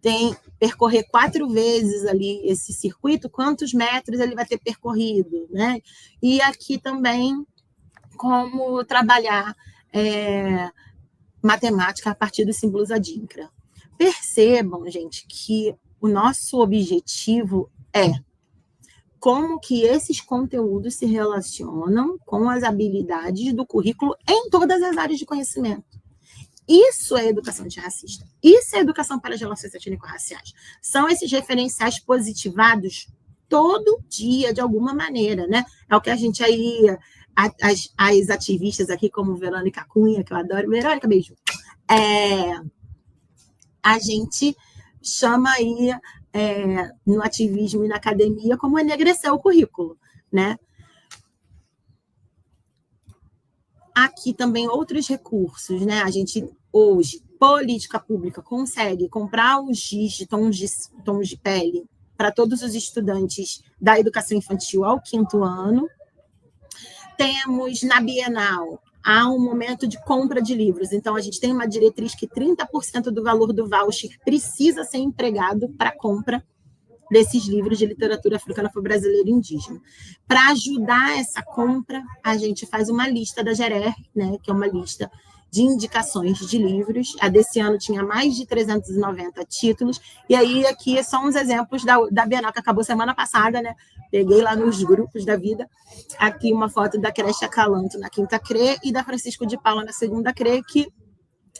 tem percorrer 4 vezes ali esse circuito, quantos metros ele vai ter percorrido, né? E aqui também como trabalhar matemática a partir dos símbolos adinkra. Percebam, gente, que o nosso objetivo é como que esses conteúdos se relacionam com as habilidades do currículo em todas as áreas de conhecimento. Isso é educação antirracista. Isso é educação para as relações étnico-raciais. São esses referenciais positivados todo dia, de alguma maneira, né? É o que a gente aí, as ativistas aqui, como Verônica Cunha, que eu adoro. Verônica, beijo. A gente chama aí, no ativismo e na academia, como enegrecer o currículo, né? Aqui também outros recursos, né? A gente, hoje, política pública, consegue comprar os giz de tons de pele para todos os estudantes da educação infantil ao 5º ano. Temos, na Bienal, há um momento de compra de livros. Então, a gente tem uma diretriz que 30% do valor do voucher precisa ser empregado para a compra desses livros de literatura africana afro-brasileira e indígena. Para ajudar essa compra, a gente faz uma lista da GERER, né, que é uma lista de indicações de livros. A desse ano tinha mais de 390 títulos. E aí, aqui são uns exemplos da Bienal, que acabou semana passada, né? Peguei lá nos grupos da vida. Aqui uma foto da Creche Acalanto na 5ª CRE e da Francisco de Paula na 2ª CRE, que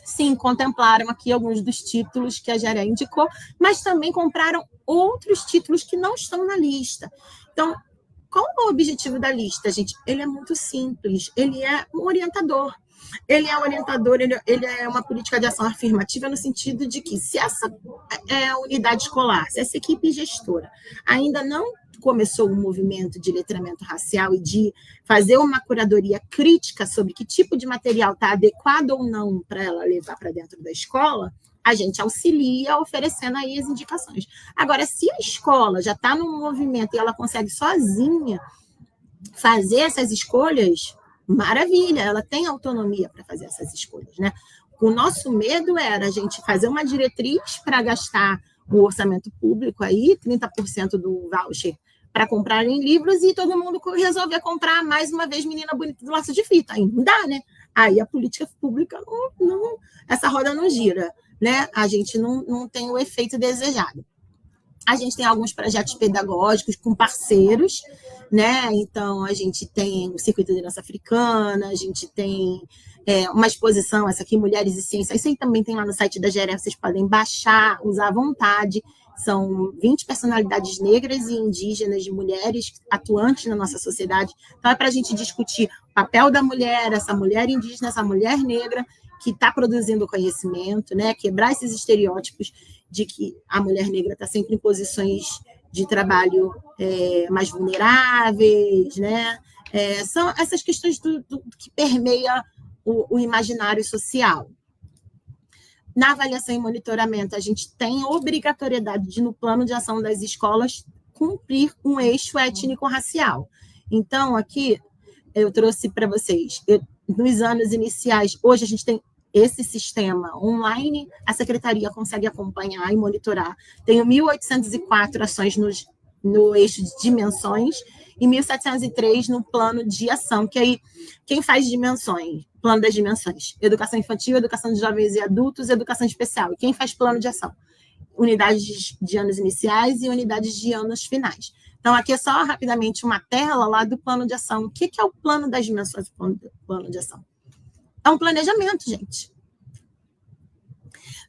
sim, contemplaram aqui alguns dos títulos que a Geré indicou, mas também compraram outros títulos que não estão na lista. Então, qual é o objetivo da lista, gente? Ele é muito simples, ele é um orientador. Ele é um orientador, ele é uma política de ação afirmativa no sentido de que se essa unidade escolar, se essa equipe gestora ainda não começou um movimento de letramento racial e de fazer uma curadoria crítica sobre que tipo de material está adequado ou não para ela levar para dentro da escola, a gente auxilia oferecendo aí as indicações. Agora, se a escola já está num movimento e ela consegue sozinha fazer essas escolhas, maravilha, ela tem autonomia para fazer essas escolhas, né? O nosso medo era a gente fazer uma diretriz para gastar o orçamento público aí, 30% do voucher para comprar em livros, e todo mundo resolver comprar mais uma vez Menina Bonita do Laço de Fita. Aí não dá, né? Aí a política pública, essa roda não gira, né? A gente não tem o efeito desejado. A gente tem alguns projetos pedagógicos com parceiros, né? Então, a gente tem o Circuito de Herança Africana, a gente tem uma exposição, essa aqui, Mulheres e Ciência. Isso aí também tem lá no site da GERE, vocês podem baixar, usar à vontade. São 20 personalidades negras e indígenas, de mulheres atuantes na nossa sociedade. Então, é para a gente discutir o papel da mulher, essa mulher indígena, essa mulher negra, que está produzindo conhecimento, né? Quebrar esses estereótipos de que a mulher negra está sempre em posições de trabalho mais vulneráveis, né? São essas questões que permeia o imaginário social. Na avaliação e monitoramento, a gente tem obrigatoriedade de, no plano de ação das escolas, cumprir um eixo étnico-racial. Então, aqui, eu trouxe para vocês, nos anos iniciais, hoje a gente tem esse sistema online, a secretaria consegue acompanhar e monitorar. Tenho 1.804 ações no eixo de dimensões e 1.703 no plano de ação, que aí, quem faz dimensões? Plano das dimensões. Educação infantil, educação de jovens e adultos, educação especial. E quem faz plano de ação? Unidades de anos iniciais e unidades de anos finais. Então, aqui é só rapidamente uma tela lá do plano de ação. O que é o plano das dimensões do plano de ação? É um planejamento, gente.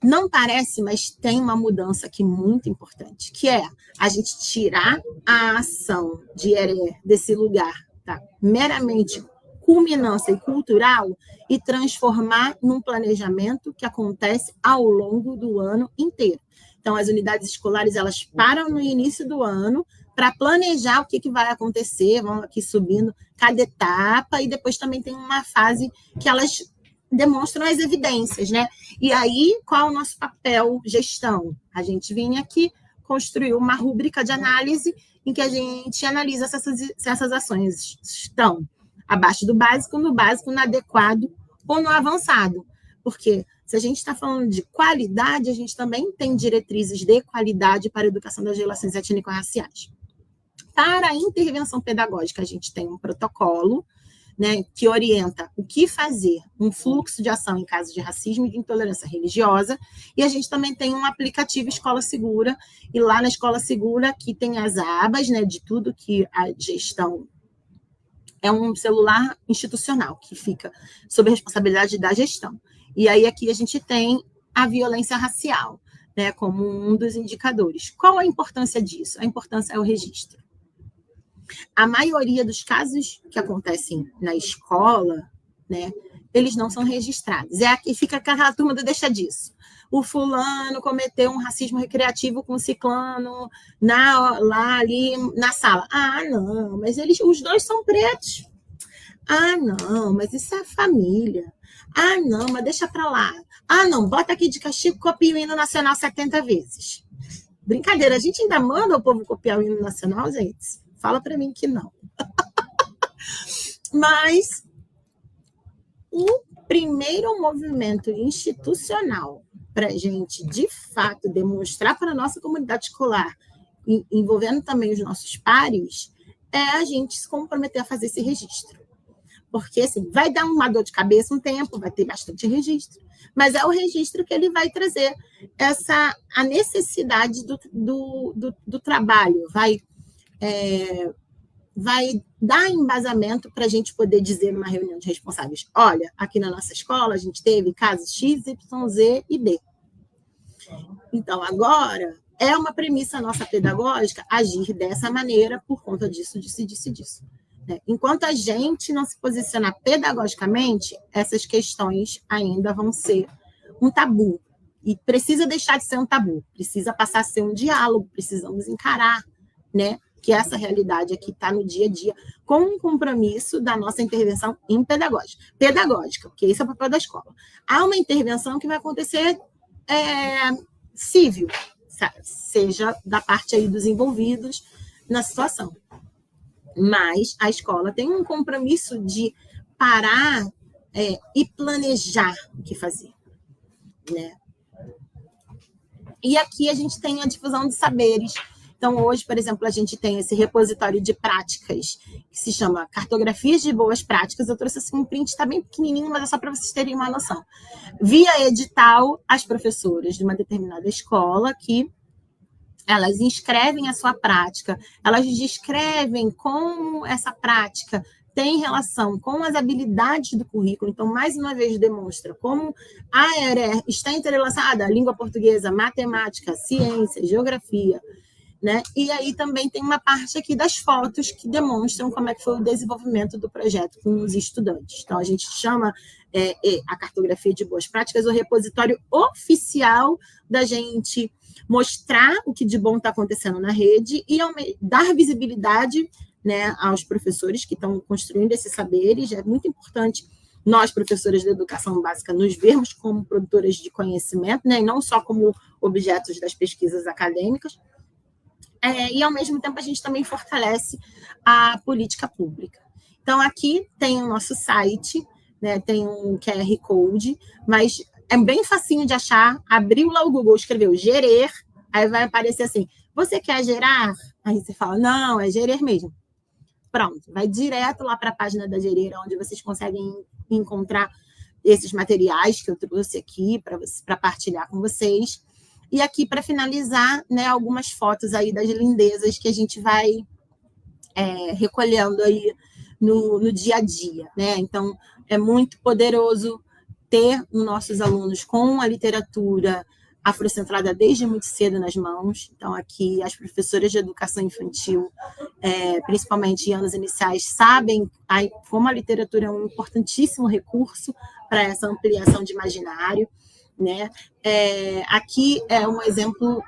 Não parece, mas tem uma mudança aqui muito importante, que é a gente tirar a ação de Heré desse lugar, tá? Meramente culminância e cultural e transformar num planejamento que acontece ao longo do ano inteiro. Então, as unidades escolares, elas param no início do ano para planejar o que vai acontecer, vão aqui subindo cada etapa, e depois também tem uma fase que elas demonstram as evidências, né? E aí, qual é o nosso papel gestão? A gente vinha aqui construir uma rúbrica de análise em que a gente analisa se essas ações estão abaixo do básico, no adequado ou no avançado. Porque se a gente está falando de qualidade, a gente também tem diretrizes de qualidade para a educação das relações étnico-raciais. Para a intervenção pedagógica, a gente tem um protocolo, né, que orienta o que fazer, um fluxo de ação em caso de racismo e de intolerância religiosa, e a gente também tem um aplicativo Escola Segura, e lá na Escola Segura aqui tem as abas, né, de tudo que a gestão é um celular institucional, que fica sob a responsabilidade da gestão. E aí aqui a gente tem a violência racial, né, como um dos indicadores. Qual a importância disso? A importância é o registro. A maioria dos casos que acontecem na escola, né, eles não são registrados. Aqui fica aquela turma do deixa disso. O fulano cometeu um racismo recreativo com o ciclano lá ali na sala. Ah, não, mas os dois são pretos. Ah, não, mas isso é família. Ah, não, mas deixa para lá. Ah, não, bota aqui de castigo, copia o hino nacional 70 vezes. Brincadeira, a gente ainda manda o povo copiar o hino nacional, gente? Fala para mim que não. Mas o primeiro movimento institucional para a gente, de fato, demonstrar para a nossa comunidade escolar, envolvendo também os nossos pares, é a gente se comprometer a fazer esse registro. Porque, assim, vai dar uma dor de cabeça um tempo, vai ter bastante registro, mas é o registro que ele vai trazer a necessidade do trabalho, vai dar embasamento para a gente poder dizer numa reunião de responsáveis, olha, aqui na nossa escola a gente teve casos X, Y, Z e D. Então, agora, é uma premissa nossa pedagógica agir dessa maneira por conta disso, disso. Enquanto a gente não se posicionar pedagogicamente, essas questões ainda vão ser um tabu. E precisa deixar de ser um tabu, precisa passar a ser um diálogo, precisamos encarar, né, que essa realidade aqui está no dia a dia, com um compromisso da nossa intervenção em pedagógica, porque esse é o papel da escola. Há uma intervenção que vai acontecer civil, seja da parte aí dos envolvidos na situação. Mas a escola tem um compromisso de parar e planejar o que fazer, né? E aqui a gente tem a difusão de saberes. Então, hoje, por exemplo, a gente tem esse repositório de práticas que se chama Cartografias de Boas Práticas. Eu trouxe assim um print, está bem pequenininho, mas é só para vocês terem uma noção. Via edital, as professoras de uma determinada escola que elas inscrevem a sua prática, elas descrevem como essa prática tem relação com as habilidades do currículo. Então, mais uma vez, demonstra como a ERE está entrelaçada à língua portuguesa, matemática, ciência, geografia. né? E aí também tem uma parte aqui das fotos que demonstram como é que foi o desenvolvimento do projeto com os estudantes. Então, a gente chama a cartografia de boas práticas o repositório oficial da gente mostrar o que de bom está acontecendo na rede e dar visibilidade, né, aos professores que estão construindo esses saberes. É muito importante nós, professores da educação básica, nos vermos como produtoras de conhecimento, né, e não só como objetos das pesquisas acadêmicas. E, ao mesmo tempo, a gente também fortalece a política pública. Então, aqui tem o nosso site, né, tem um QR Code, mas é bem facinho de achar. Abriu lá o Google, escreveu gerer, aí vai aparecer assim, você quer gerar? Aí você fala, não, é gerer mesmo. Pronto, vai direto lá para a página da Gerer, onde vocês conseguem encontrar esses materiais que eu trouxe aqui para partilhar com vocês. E aqui, para finalizar, né, algumas fotos aí das lindezas que a gente vai recolhendo aí no dia a dia, né? Então, é muito poderoso ter os nossos alunos com a literatura afrocentrada desde muito cedo nas mãos. Então, aqui, as professoras de educação infantil, principalmente em anos iniciais, sabem como a literatura é um importantíssimo recurso para essa ampliação de imaginário, né? Aqui é um exemplo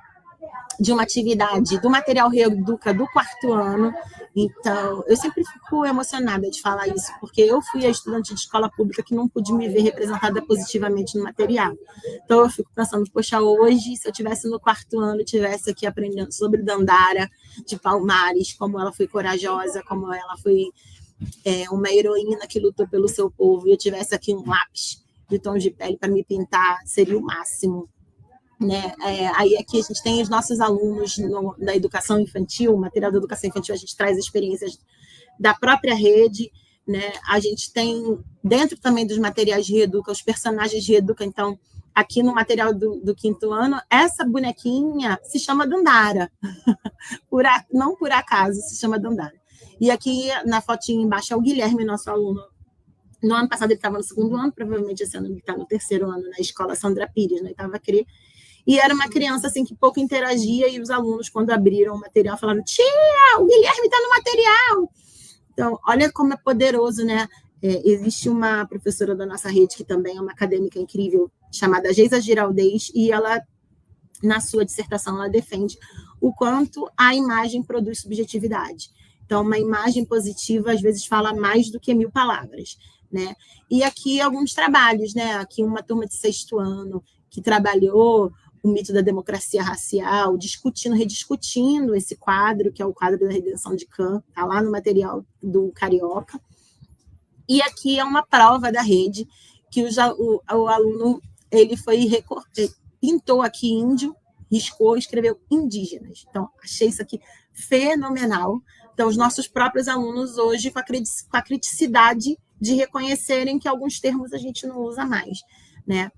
de uma atividade do material Reeduca do 4º ano. Então, eu sempre fico emocionada de falar isso, porque eu fui a estudante de escola pública que não pude me ver representada positivamente no material. Então, eu fico pensando, poxa, hoje, se eu estivesse no 4º ano, estivesse aqui aprendendo sobre Dandara de Palmares, como ela foi corajosa, como ela foi uma heroína que lutou pelo seu povo, e eu tivesse aqui um lápis de tom de pele para me pintar, seria o máximo. Né? Aí aqui a gente tem os nossos alunos da educação infantil, material da educação infantil, a gente traz experiências da própria rede, né? A gente tem, dentro também dos materiais de Reeduca, os personagens de Reeduca. Então, aqui no material do 5º ano, essa bonequinha se chama Dandara, não por acaso se chama Dandara. E aqui, na fotinha embaixo, é o Guilherme, nosso aluno. No ano passado ele estava no 2º ano, provavelmente esse ano ele está no 3º ano, na escola Sandra Pires, na 8ª CRE. E era uma criança assim, que pouco interagia, e os alunos, quando abriram o material, falaram, tia, o Guilherme está no material. Então, olha como é poderoso, né? Existe uma professora da nossa rede, que também é uma acadêmica incrível, chamada Geisa Giraldez, e ela, na sua dissertação, ela defende o quanto a imagem produz subjetividade. Então, uma imagem positiva, às vezes, fala mais do que 1000 palavras, né? E aqui alguns trabalhos, né? Aqui uma turma de 6º ano, que trabalhou o mito da democracia racial, rediscutindo esse quadro, que é o quadro da redenção de Kant, está lá no material do Carioca. E aqui é uma prova da rede, que o aluno ele pintou aqui índio, riscou, escreveu indígenas. Então, achei isso aqui fenomenal. Então, os nossos próprios alunos hoje, com a criticidade de reconhecerem que alguns termos a gente não usa mais, né?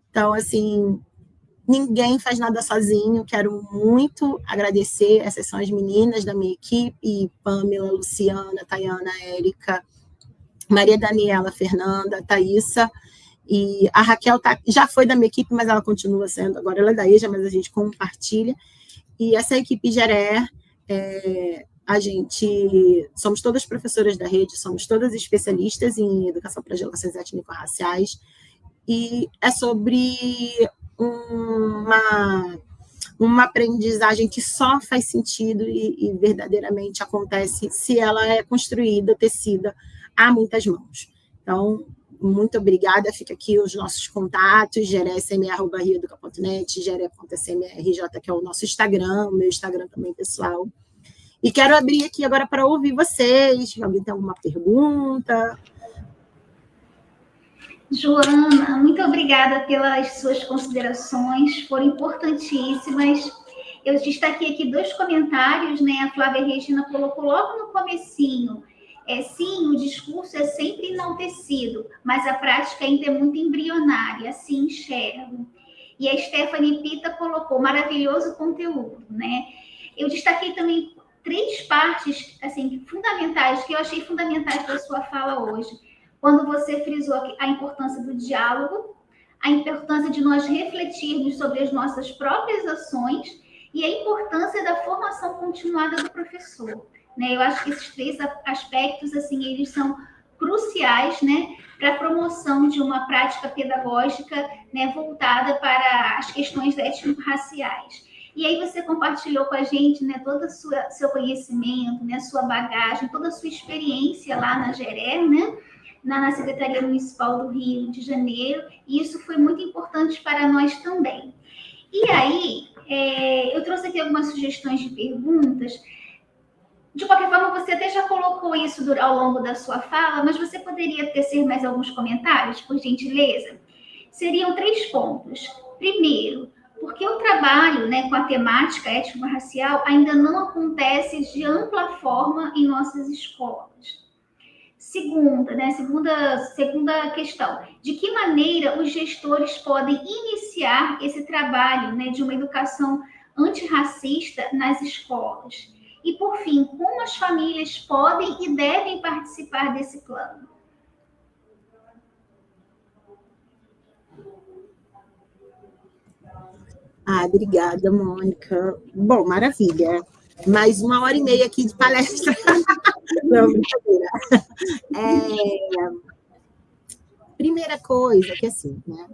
Então, assim, ninguém faz nada sozinho. Quero muito agradecer. Essas são as meninas da minha equipe: Pamela, Luciana, Tayana, Érica, Maria Daniela, Fernanda, Thaísa. E a Raquel já foi da minha equipe, mas ela continua sendo. Agora ela é da EJA, mas a gente compartilha. E essa equipe Gerer, a gente somos todas professoras da rede, somos todas especialistas em educação para as relações étnico-raciais. E é sobre uma aprendizagem que só faz sentido e verdadeiramente acontece se ela é construída, tecida a muitas mãos. Então, muito obrigada. Fica aqui os nossos contatos: geresmr@rioeduca.net, gere.smrj, que é o nosso Instagram, o meu Instagram também pessoal. E quero abrir aqui agora para ouvir vocês. Alguém tem alguma pergunta? Joana, muito obrigada pelas suas considerações, foram importantíssimas. Eu destaquei aqui 2 comentários, né? A Flávia Regina colocou logo no comecinho. Sim, o discurso é sempre enaltecido, mas a prática ainda é muito embrionária, assim enxergo. E a Stephanie Pita colocou maravilhoso conteúdo, né? Eu destaquei também 3 partes, assim, fundamentais, que eu achei fundamentais da sua fala hoje. Quando você frisou a importância do diálogo, a importância de nós refletirmos sobre as nossas próprias ações e a importância da formação continuada do professor. Né? Eu acho que esses 3 aspectos, assim, eles são cruciais, né, para a promoção de uma prática pedagógica, né, voltada para as questões étnico-raciais. E aí você compartilhou com a gente, né, todo o seu conhecimento, né, sua bagagem, toda a sua experiência lá na GERE, né, na Secretaria Municipal do Rio de Janeiro, e isso foi muito importante para nós também. E aí, eu trouxe aqui algumas sugestões de perguntas. De qualquer forma, você até já colocou isso ao longo da sua fala, mas você poderia tecer mais alguns comentários, por gentileza? Seriam 3 pontos. Primeiro, porque o trabalho, né, com a temática étnico-racial ainda não acontece de ampla forma em nossas escolas. Segunda questão, de que maneira os gestores podem iniciar esse trabalho, né, de uma educação antirracista nas escolas? E, por fim, como as famílias podem e devem participar desse plano? Obrigada, Mônica. Bom, maravilha. Mais 1h30 aqui de palestra. Não, brincadeira. Primeira coisa, que assim, né?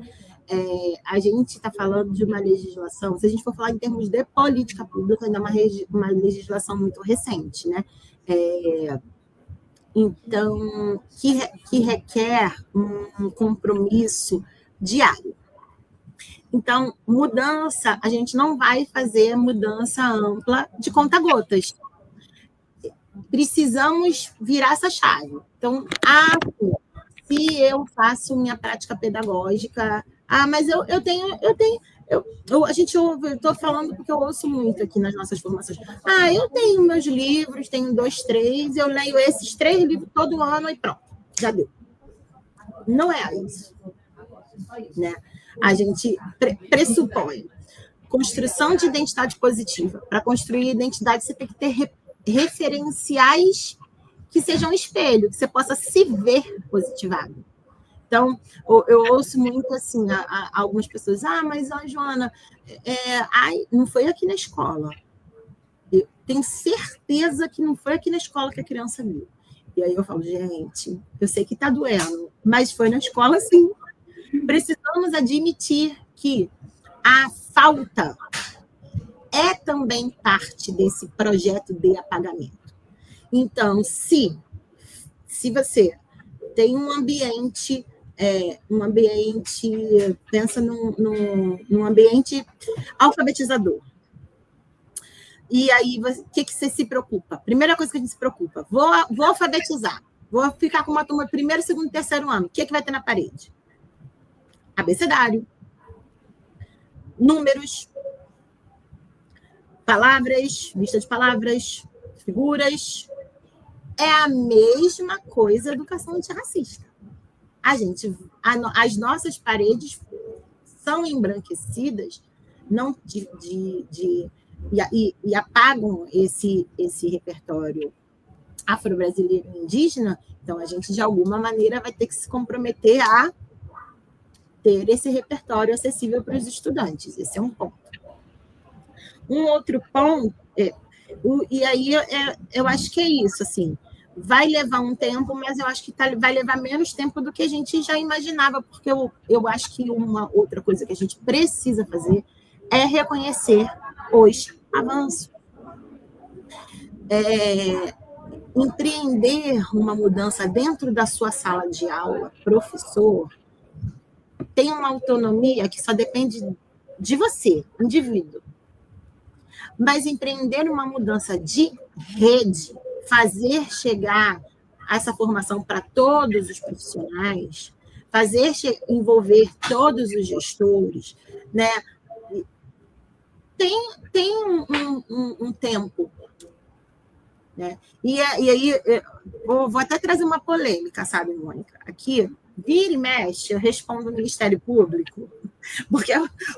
A gente está falando de uma legislação, se a gente for falar em termos de política pública, ainda é uma legislação muito recente, né? Então, que requer um compromisso diário. Então, mudança, a gente não vai fazer mudança ampla de conta-gotas. Precisamos virar essa chave. Então, se eu faço minha prática pedagógica, mas eu tenho, a gente ouve, eu estou falando porque eu ouço muito aqui nas nossas formações. Eu tenho meus livros, tenho 2, 3, eu leio esses 3 livros todo ano e pronto, já deu. Não é isso, né? A gente pressupõe construção de identidade positiva. Para construir identidade, você tem que ter referenciais que sejam espelho, que você possa se ver positivado. Então, eu ouço muito assim, algumas pessoas, mas, Joana, não foi aqui na escola. Eu tenho certeza que não foi aqui na escola que a criança viu. E aí eu falo, gente, eu sei que está doendo, mas foi na escola sim. Precisamos admitir que a falta é também parte desse projeto de apagamento. Então, se você tem um ambiente, pensa num ambiente alfabetizador, e aí, o que você se preocupa? Primeira coisa que a gente se preocupa, vou alfabetizar, vou ficar com uma turma de 1º, 2º, 3º ano, o que vai ter na parede? Abecedário, números, palavras, lista de palavras, figuras. É a mesma coisa educação antirracista. As nossas paredes são embranquecidas não e apagam esse repertório afro-brasileiro indígena, então a gente, de alguma maneira, vai ter que se comprometer a ter esse repertório acessível para os estudantes. Esse é um ponto. Um outro ponto, e aí eu acho que é isso, assim, vai levar um tempo, mas eu acho que vai levar menos tempo do que a gente já imaginava, porque eu acho que uma outra coisa que a gente precisa fazer é reconhecer os avanços. Empreender uma mudança dentro da sua sala de aula, professor, tem uma autonomia que só depende de você, indivíduo. Mas empreender uma mudança de rede, fazer chegar essa formação para todos os profissionais, fazer envolver todos os gestores, né? Tem um tempo. Né? E aí, vou até trazer uma polêmica, sabe, Mônica? Aqui, vira e mexe, eu respondo o Ministério Público, porque,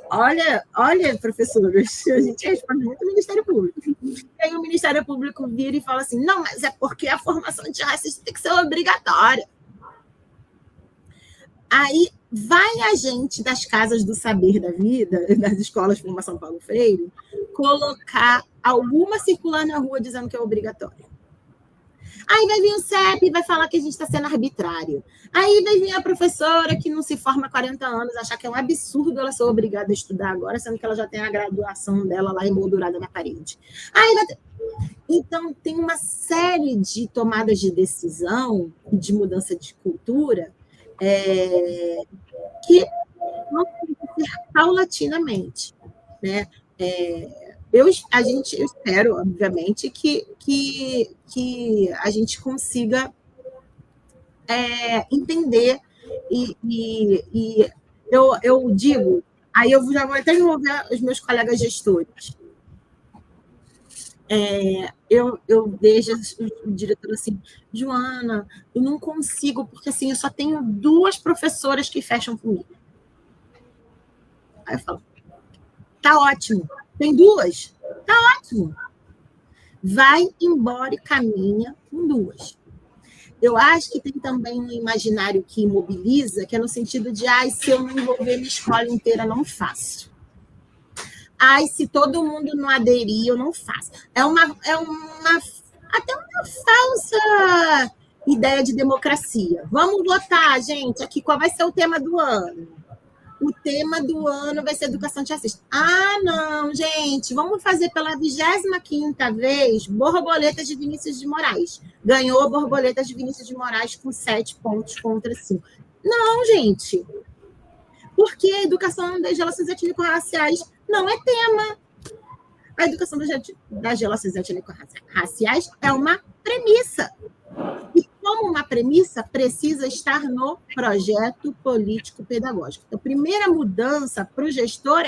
olha, professores, a gente responde muito o Ministério Público. E aí o Ministério Público vira e fala assim, não, mas é porque a formação antirracista tem que ser obrigatória. Aí vai a gente das casas do saber da vida, das escolas de formação Paulo Freire, colocar alguma circular na rua dizendo que é obrigatório. Aí vai vir o CEP e vai falar que a gente está sendo arbitrário. Aí vai vir a professora que não se forma há 40 anos, achar que é um absurdo ela ser obrigada a estudar agora, sendo que ela já tem a graduação dela lá emoldurada na parede. Então, tem uma série de tomadas de decisão e de mudança de cultura que vão acontecer paulatinamente, né? Eu espero, obviamente, que a gente consiga entender e eu digo, aí eu já vou até envolver os meus colegas gestores. Eu vejo o diretor assim, Joana, eu não consigo, porque assim, eu só tenho 2 professoras que fecham comigo. Aí eu falo, tá ótimo. Tem 2? Tá ótimo. Vai embora e caminha com 2. Eu acho que tem também um imaginário que imobiliza, que é no sentido de, se eu não envolver minha escola inteira, não faço. Se todo mundo não aderir, eu não faço. É até uma falsa ideia de democracia. Vamos votar, gente, aqui, qual vai ser o tema do ano? O tema do ano vai ser educação antirracista. Não, gente, vamos fazer pela 25ª vez Borboletas de Vinícius de Moraes. Ganhou Borboletas de Vinícius de Moraes com 7 pontos contra 5. Não, gente. Porque a educação das relações étnico-raciais não é tema. A educação das relações étnico-raciais é uma premissa. E como uma premissa, precisa estar no projeto político-pedagógico. Então, a primeira mudança para o gestor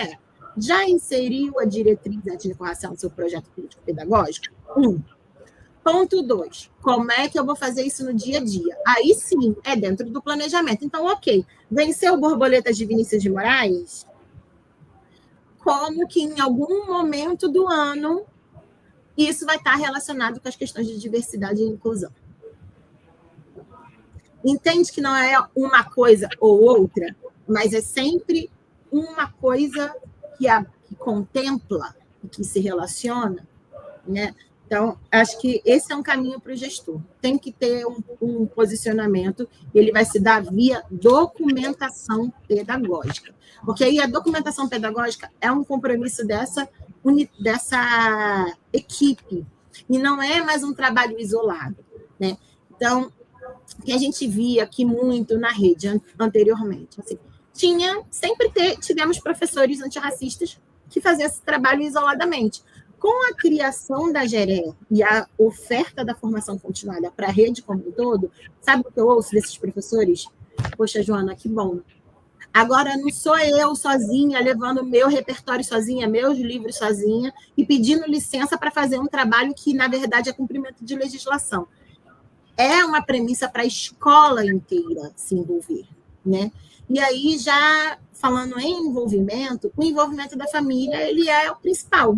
já inseriu a diretriz étnico-racial no seu projeto político-pedagógico? 1. Ponto 2. Como é que eu vou fazer isso no dia a dia? Aí sim, é dentro do planejamento. Então, ok, venceu Borboletas de Vinícius de Moraes? Como que em algum momento do ano isso vai estar relacionado com as questões de diversidade e inclusão? Entende que não é uma coisa ou outra, mas é sempre uma coisa que contempla e que se relaciona, né? Então, acho que esse é um caminho para o gestor. Tem que ter um posicionamento, ele vai se dar via documentação pedagógica. Porque aí a documentação pedagógica é um compromisso dessa equipe, e não é mais um trabalho isolado, né? Então, o que a gente via aqui muito na rede anteriormente, assim, sempre tivemos professores antirracistas que faziam esse trabalho isoladamente. Com a criação da GERE e a oferta da formação continuada para a rede como um todo, sabe o que eu ouço desses professores? Poxa, Joana, que bom. Agora não sou eu sozinha, levando meu repertório sozinha, meus livros sozinha, e pedindo licença para fazer um trabalho que, na verdade, é cumprimento de legislação. É uma premissa para a escola inteira se envolver, né? E aí, já falando em envolvimento, o envolvimento da família, ele é o principal.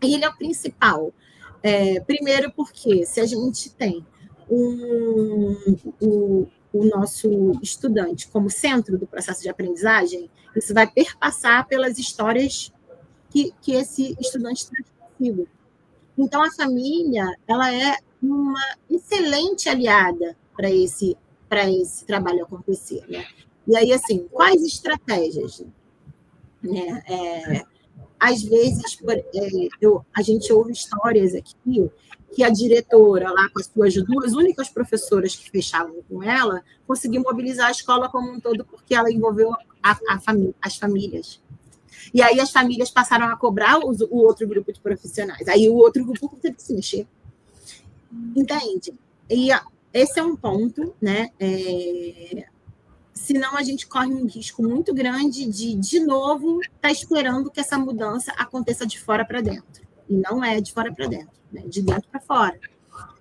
Ele é o principal. Primeiro porque, se a gente tem o nosso estudante como centro do processo de aprendizagem, isso vai perpassar pelas histórias que esse estudante traz consigo. Então, a família, ela é uma excelente aliada para esse trabalho acontecer, né? E aí, assim, quais estratégias? Né? Às vezes, a gente ouve histórias aqui que a diretora, lá com as suas 2 únicas professoras que fechavam com ela, conseguiu mobilizar a escola como um todo, porque ela envolveu as famílias. E aí as famílias passaram a cobrar o outro grupo de profissionais. Aí o outro grupo teve que se mexer. Entende? E esse é um ponto, né? Senão a gente corre um risco muito grande de novo, estar esperando que essa mudança aconteça de fora para dentro. E não é de fora para dentro, né? De dentro para fora.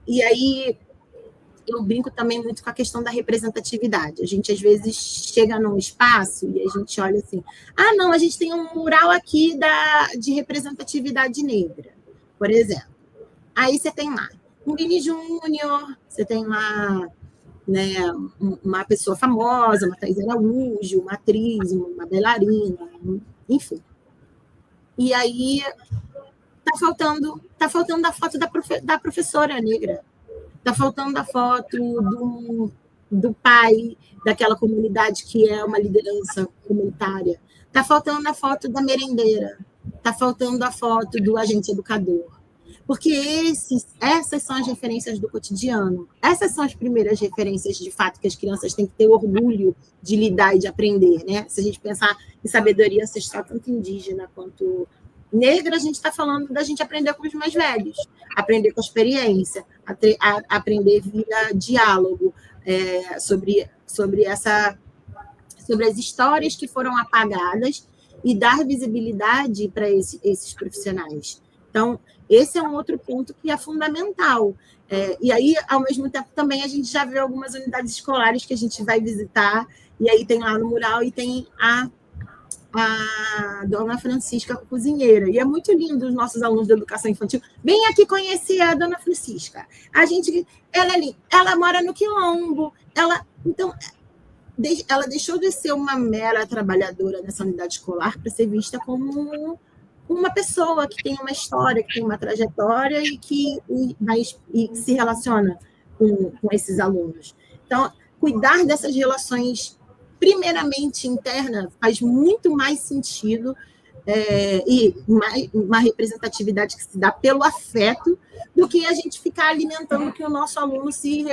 E aí eu brinco também muito com a questão da representatividade. A gente, às vezes, chega num espaço e a gente olha assim, não, a gente tem um mural aqui de representatividade negra, por exemplo. Aí você tem lá um Vini Júnior, você tem lá, né, uma pessoa famosa, uma Thaís Araújo, uma atriz, uma bailarina, enfim. E aí Tá faltando a foto da professora negra. Tá faltando a foto do pai daquela comunidade que é uma liderança comunitária. Tá faltando a foto da merendeira. Tá faltando a foto do agente educador. Porque essas são as referências do cotidiano. Essas são as primeiras referências, de fato, que as crianças têm que ter orgulho de lidar e de aprender, né? Se a gente pensar em sabedoria ancestral, tanto indígena quanto negra, a gente está falando da gente aprender com os mais velhos, aprender com a experiência, aprender via diálogo sobre as histórias que foram apagadas e dar visibilidade para esses profissionais. Então, esse é um outro ponto que é fundamental. E aí, ao mesmo tempo, também a gente já vê algumas unidades escolares que a gente vai visitar, e aí tem lá no mural e tem a Dona Francisca Cozinheira. E é muito lindo os nossos alunos de educação infantil. Vem aqui conhecer a Dona Francisca. Ela é linda. Ela mora no Quilombo. Então, ela deixou de ser uma mera trabalhadora nessa unidade escolar para ser vista como uma pessoa que tem uma história, que tem uma trajetória e que se relaciona com esses alunos. Então, cuidar dessas relações, primeiramente interna, faz muito mais sentido e uma representatividade que se dá pelo afeto do que a gente ficar alimentando que o nosso aluno se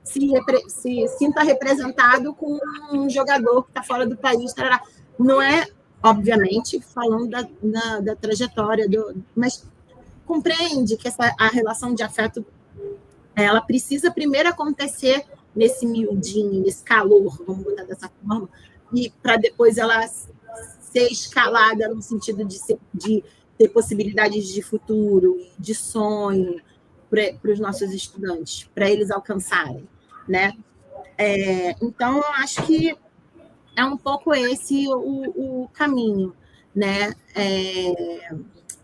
sinta representado com um jogador que está fora do país. Tarará. Não é, obviamente, falando da trajetória, mas compreende que a relação de afeto ela precisa primeiro acontecer nesse miudinho, nesse calor, vamos botar dessa forma, e para depois ela ser escalada no sentido de ter possibilidades de futuro, de sonho para os nossos estudantes, para eles alcançarem, né? Então, eu acho que é um pouco esse o caminho, né?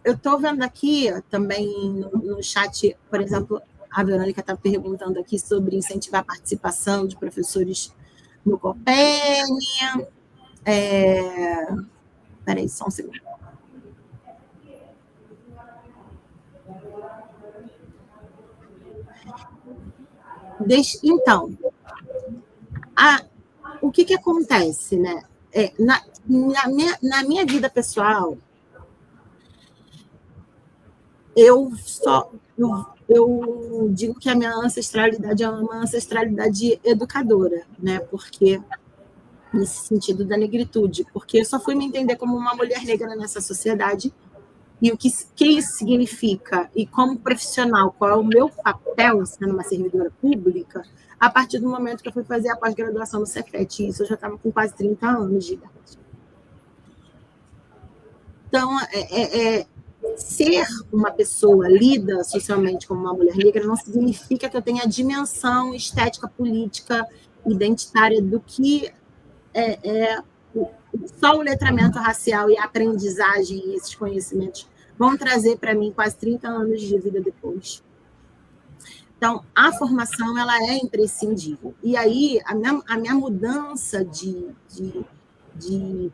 Eu estou vendo aqui também no chat, por exemplo, a Verônica está perguntando aqui sobre incentivar a participação de professores no Copérnia. Espera aí, só um segundo. Então, o que acontece, né? Na minha vida pessoal, eu digo que a minha ancestralidade é uma ancestralidade educadora, né? Porque nesse sentido da negritude, porque eu só fui me entender como uma mulher negra nessa sociedade e o que isso significa e como profissional, qual é o meu papel sendo uma servidora pública, a partir do momento que eu fui fazer a pós-graduação no Cefet, isso eu já estava com quase 30 anos de idade. Então, ser uma pessoa lida socialmente como uma mulher negra não significa que eu tenha a dimensão estética, política, identitária do que só o letramento racial e a aprendizagem e esses conhecimentos vão trazer para mim quase 30 anos de vida depois. Então, a formação ela é imprescindível. E aí, a minha mudança de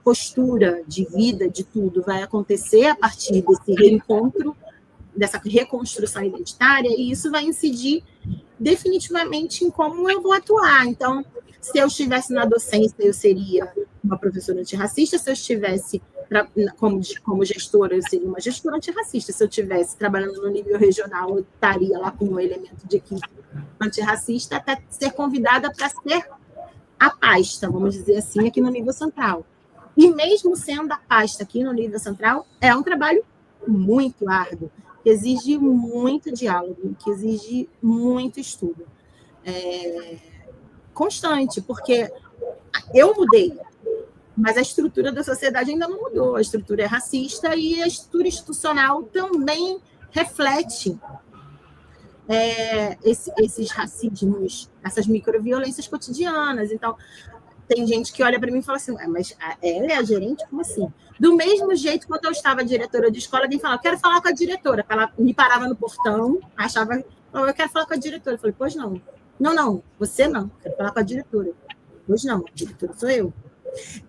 postura, de vida, de tudo, vai acontecer a partir desse reencontro, dessa reconstrução identitária, e isso vai incidir definitivamente em como eu vou atuar. Então, se eu estivesse na docência, eu seria uma professora antirracista, se eu estivesse como gestora, eu seria uma gestora antirracista, se eu estivesse trabalhando no nível regional, eu estaria lá com um elemento de equipe antirracista, até ser convidada para ser a pasta, vamos dizer assim, aqui no nível central. E mesmo sendo a pasta aqui no nível central, é um trabalho muito árduo, que exige muito diálogo, que exige muito estudo. Constante, porque eu mudei, mas a estrutura da sociedade ainda não mudou. A estrutura é racista e a estrutura institucional também reflete esses racismos, essas microviolências cotidianas. Então, tem gente que olha para mim e fala assim, mas ela é a gerente? Como assim? Do mesmo jeito, quando eu estava diretora de escola, alguém falava, quero falar com a diretora. Ela me parava no portão, achava, eu quero falar com a diretora. Eu falei, pois não. Não, você não. Quero falar com a diretora. Pois não, a diretora sou eu.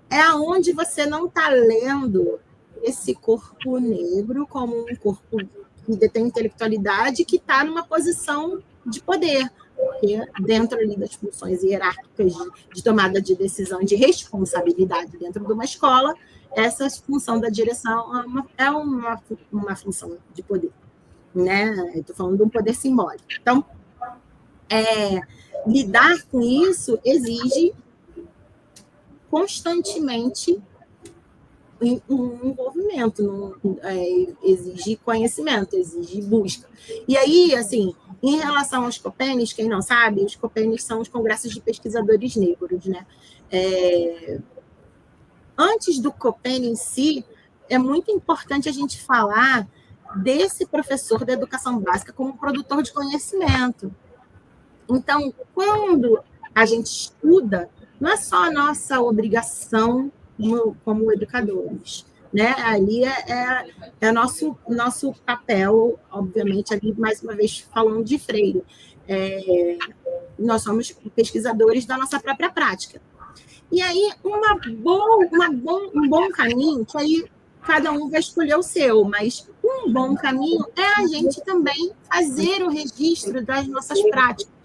É aonde você não está lendo esse corpo negro como um corpo que detém intelectualidade, que está numa posição de poder, porque dentro ali das funções hierárquicas de tomada de decisão, de responsabilidade dentro de uma escola, essa função da direção é uma função de poder, né? Estou falando de um poder simbólico. Então, lidar com isso exige constantemente um envolvimento, exige conhecimento, exige busca. E aí, assim, em relação aos COPENES, quem não sabe, os COPENES são os congressos de pesquisadores negros, né? Antes do COPEN em si, é muito importante a gente falar desse professor da educação básica como produtor de conhecimento. Então, quando a gente estuda, não é só a nossa obrigação como educadores, né? Ali é nosso papel, obviamente, ali, mais uma vez, falando de Freire. Nós somos pesquisadores da nossa própria prática. E aí, um bom caminho, que aí cada um vai escolher o seu, mas um bom caminho é a gente também fazer o registro das nossas práticas.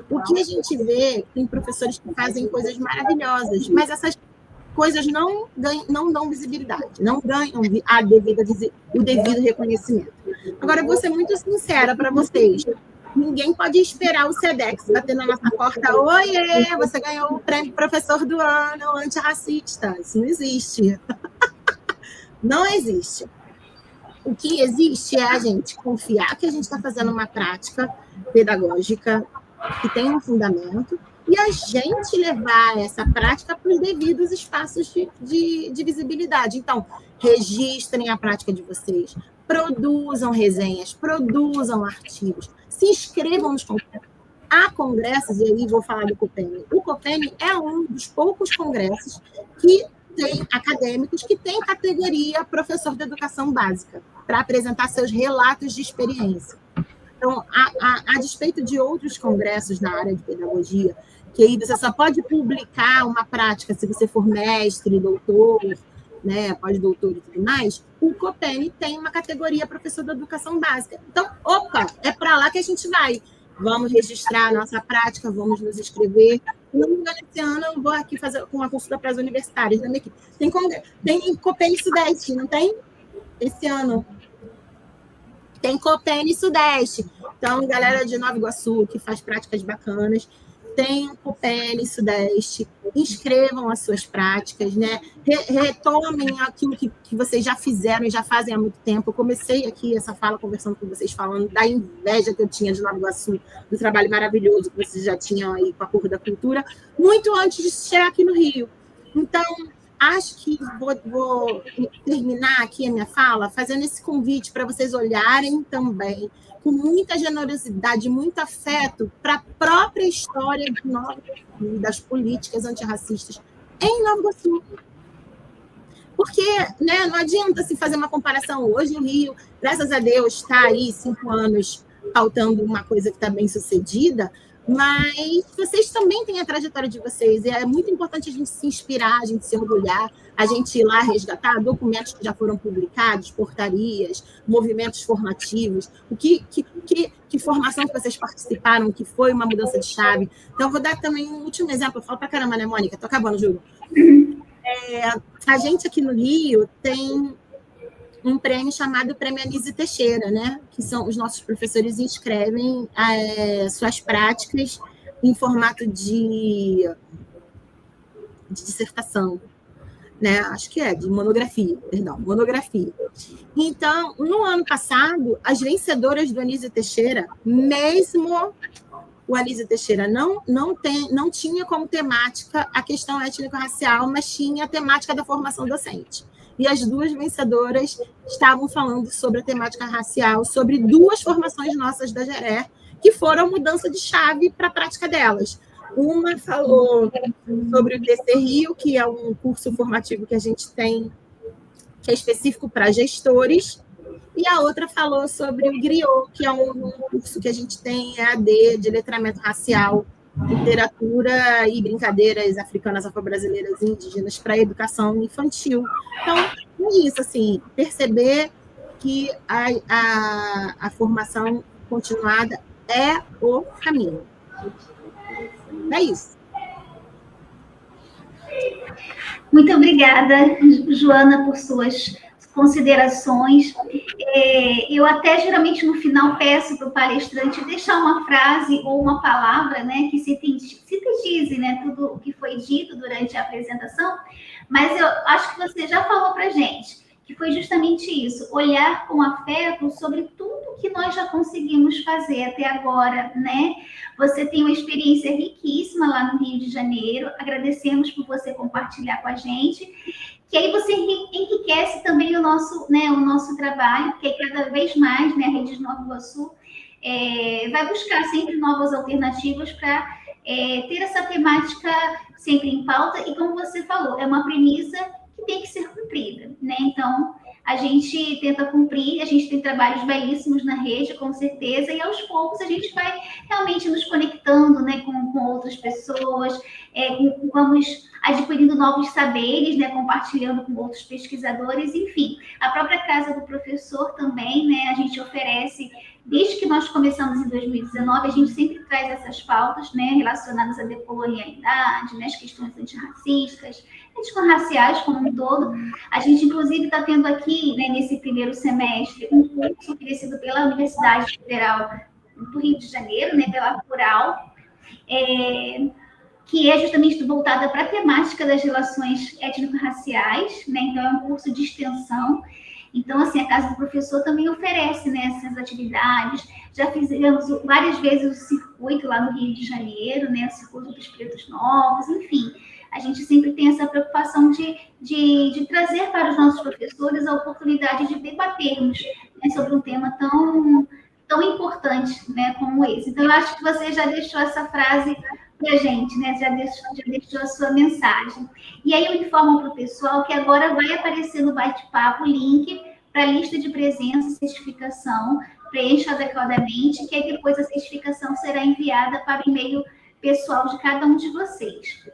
O que a gente vê, tem professores que fazem coisas maravilhosas, mas essas coisas não dão visibilidade, não ganham o devido reconhecimento. Agora, eu vou ser muito sincera para vocês. Ninguém pode esperar o SEDEX bater na nossa porta. Oiê, você ganhou o prêmio Professor do Ano antirracista. Isso não existe. Não existe. O que existe é a gente confiar que a gente está fazendo uma prática pedagógica que tem um fundamento e a gente levar essa prática para os devidos espaços de visibilidade. Então, registrem a prática de vocês, produzam resenhas, produzam artigos, se inscrevam nos congressos. Há congressos, e aí vou falar do COPEN. O COPEN é um dos poucos congressos que tem acadêmicos que têm categoria professor de educação básica, para apresentar seus relatos de experiência. Então, a despeito de outros congressos na área de pedagogia, que aí você só pode publicar uma prática se você for mestre, doutor, né, pós-doutor e tudo mais, o COPEN tem uma categoria professor de educação básica. Então, é para lá que a gente vai. Vamos registrar a nossa prática, vamos nos inscrever. Não me engano, esse ano eu vou aqui fazer uma consulta para as universitárias da minha equipe. Tem COPEN Sudeste, não tem? Esse ano. Tem COPEN Sudeste. Então, galera de Nova Iguaçu, que faz práticas bacanas, tem o COPEN Sudeste, inscrevam as suas práticas, né? Retomem aquilo que vocês já fizeram e já fazem há muito tempo. Eu comecei aqui essa fala conversando com vocês, falando da inveja que eu tinha de Nova Iguaçu, do trabalho maravilhoso que vocês já tinham aí com a Curva da Cultura, muito antes de chegar aqui no Rio. Então, acho que vou terminar aqui a minha fala fazendo esse convite para vocês olharem também com muita generosidade, muito afeto para a própria história de Nova Iguaçu, das políticas antirracistas em Nova Iguaçu. Porque, né, não adianta se fazer uma comparação. Hoje o Rio, graças a Deus, está aí 5 anos pautando uma coisa que está bem sucedida, mas vocês também têm a trajetória de vocês, e é muito importante a gente se inspirar, a gente se orgulhar, a gente ir lá resgatar documentos que já foram publicados, portarias, movimentos formativos, que formação que vocês participaram, que foi uma mudança de chave. Então, vou dar também um último exemplo, eu falo para caramba, né, Mônica? Estou acabando, juro. A gente aqui no Rio tem um prêmio chamado Prêmio Anísio Teixeira, né? Que são os nossos professores inscrevem suas práticas em formato de dissertação, né? Acho que de monografia. Então, no ano passado, as vencedoras do Anísio Teixeira, mesmo o Anísio Teixeira não tinha como temática a questão étnico-racial, mas tinha a temática da formação docente. E as duas vencedoras estavam falando sobre a temática racial, sobre 2 formações nossas da Geré, que foram a mudança de chave para a prática delas. Uma falou sobre o DC Rio, que é um curso formativo que a gente tem, que é específico para gestores, e a outra falou sobre o Griot, que é um curso que a gente tem EAD, de letramento racial, literatura e brincadeiras africanas, afro-brasileiras e indígenas para a educação infantil. Então, é isso, assim, perceber que a formação continuada é o caminho. É isso. Muito obrigada, Joana, por suas considerações. Eu até geralmente no final peço para o palestrante deixar uma frase ou uma palavra, né, que sintetize, né, tudo o que foi dito durante a apresentação, mas eu acho que você já falou para a gente, que foi justamente isso, olhar com afeto sobre tudo que nós já conseguimos fazer até agora, né? Você tem uma experiência riquíssima lá no Rio de Janeiro, agradecemos por você compartilhar com a gente, que aí você enriquece também o nosso trabalho, porque cada vez mais, né, a Rede de Nova Iguaçu vai buscar sempre novas alternativas para ter essa temática sempre em pauta, e como você falou, é uma premissa que tem que ser cumprida, né? Então, a gente tenta cumprir, a gente tem trabalhos belíssimos na rede, com certeza, e aos poucos a gente vai realmente nos conectando, né, com outras pessoas, vamos adquirindo novos saberes, né, compartilhando com outros pesquisadores, enfim. A própria Casa do Professor também, né, a gente oferece, desde que nós começamos em 2019, a gente sempre traz essas pautas, né, relacionadas à decolonialidade, né, as questões antirracistas, étnico-raciais como um todo. A gente, inclusive, está tendo aqui, né, nesse primeiro semestre, um curso oferecido pela Universidade Federal do Rio de Janeiro, né, pela Plural, que é justamente voltada para a temática das relações étnico-raciais, né? Então, é um curso de extensão. Então, assim, a Casa do Professor também oferece, né, essas atividades. Já fizemos várias vezes o circuito lá no Rio de Janeiro, né, o circuito dos pretos novos, enfim. A gente sempre tem essa preocupação de trazer para os nossos professores a oportunidade de debatermos, né, sobre um tema tão importante, né, como esse. Então, eu acho que você já deixou essa frase para a gente, né? Já deixou a sua mensagem. E aí eu informo para o pessoal que agora vai aparecer no bate-papo o link para a lista de presença e certificação, preencha adequadamente, que aí depois a certificação será enviada para o e-mail pessoal de cada um de vocês.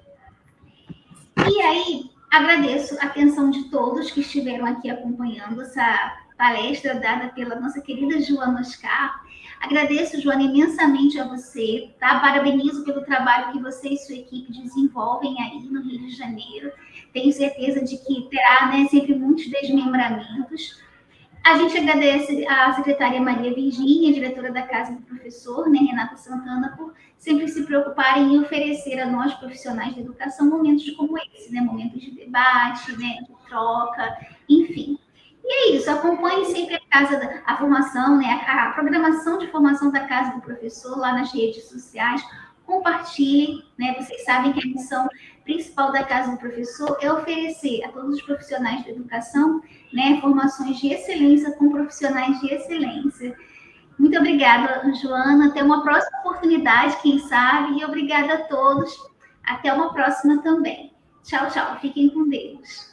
E aí, agradeço a atenção de todos que estiveram aqui acompanhando essa palestra dada pela nossa querida Joana Oscar. Agradeço, Joana, imensamente a você, tá? Parabenizo pelo trabalho que você e sua equipe desenvolvem aí no Rio de Janeiro. Tenho certeza de que terá, né, sempre muitos desmembramentos. A gente agradece à secretária Maria Virgínia, diretora da Casa do Professor, né, Renata Santana, por sempre se preocuparem em oferecer a nós, profissionais da educação, momentos como esse, né, momentos de debate, né, de troca, enfim. E é isso, acompanhe sempre a formação, né, a programação de formação da Casa do Professor lá nas redes sociais, compartilhem, né, vocês sabem que a missão principal da Casa do Professor é oferecer a todos os profissionais da educação, né, formações de excelência com profissionais de excelência. Muito obrigada, Joana, até uma próxima oportunidade, quem sabe, e obrigada a todos, até uma próxima também. Tchau, tchau, fiquem com Deus.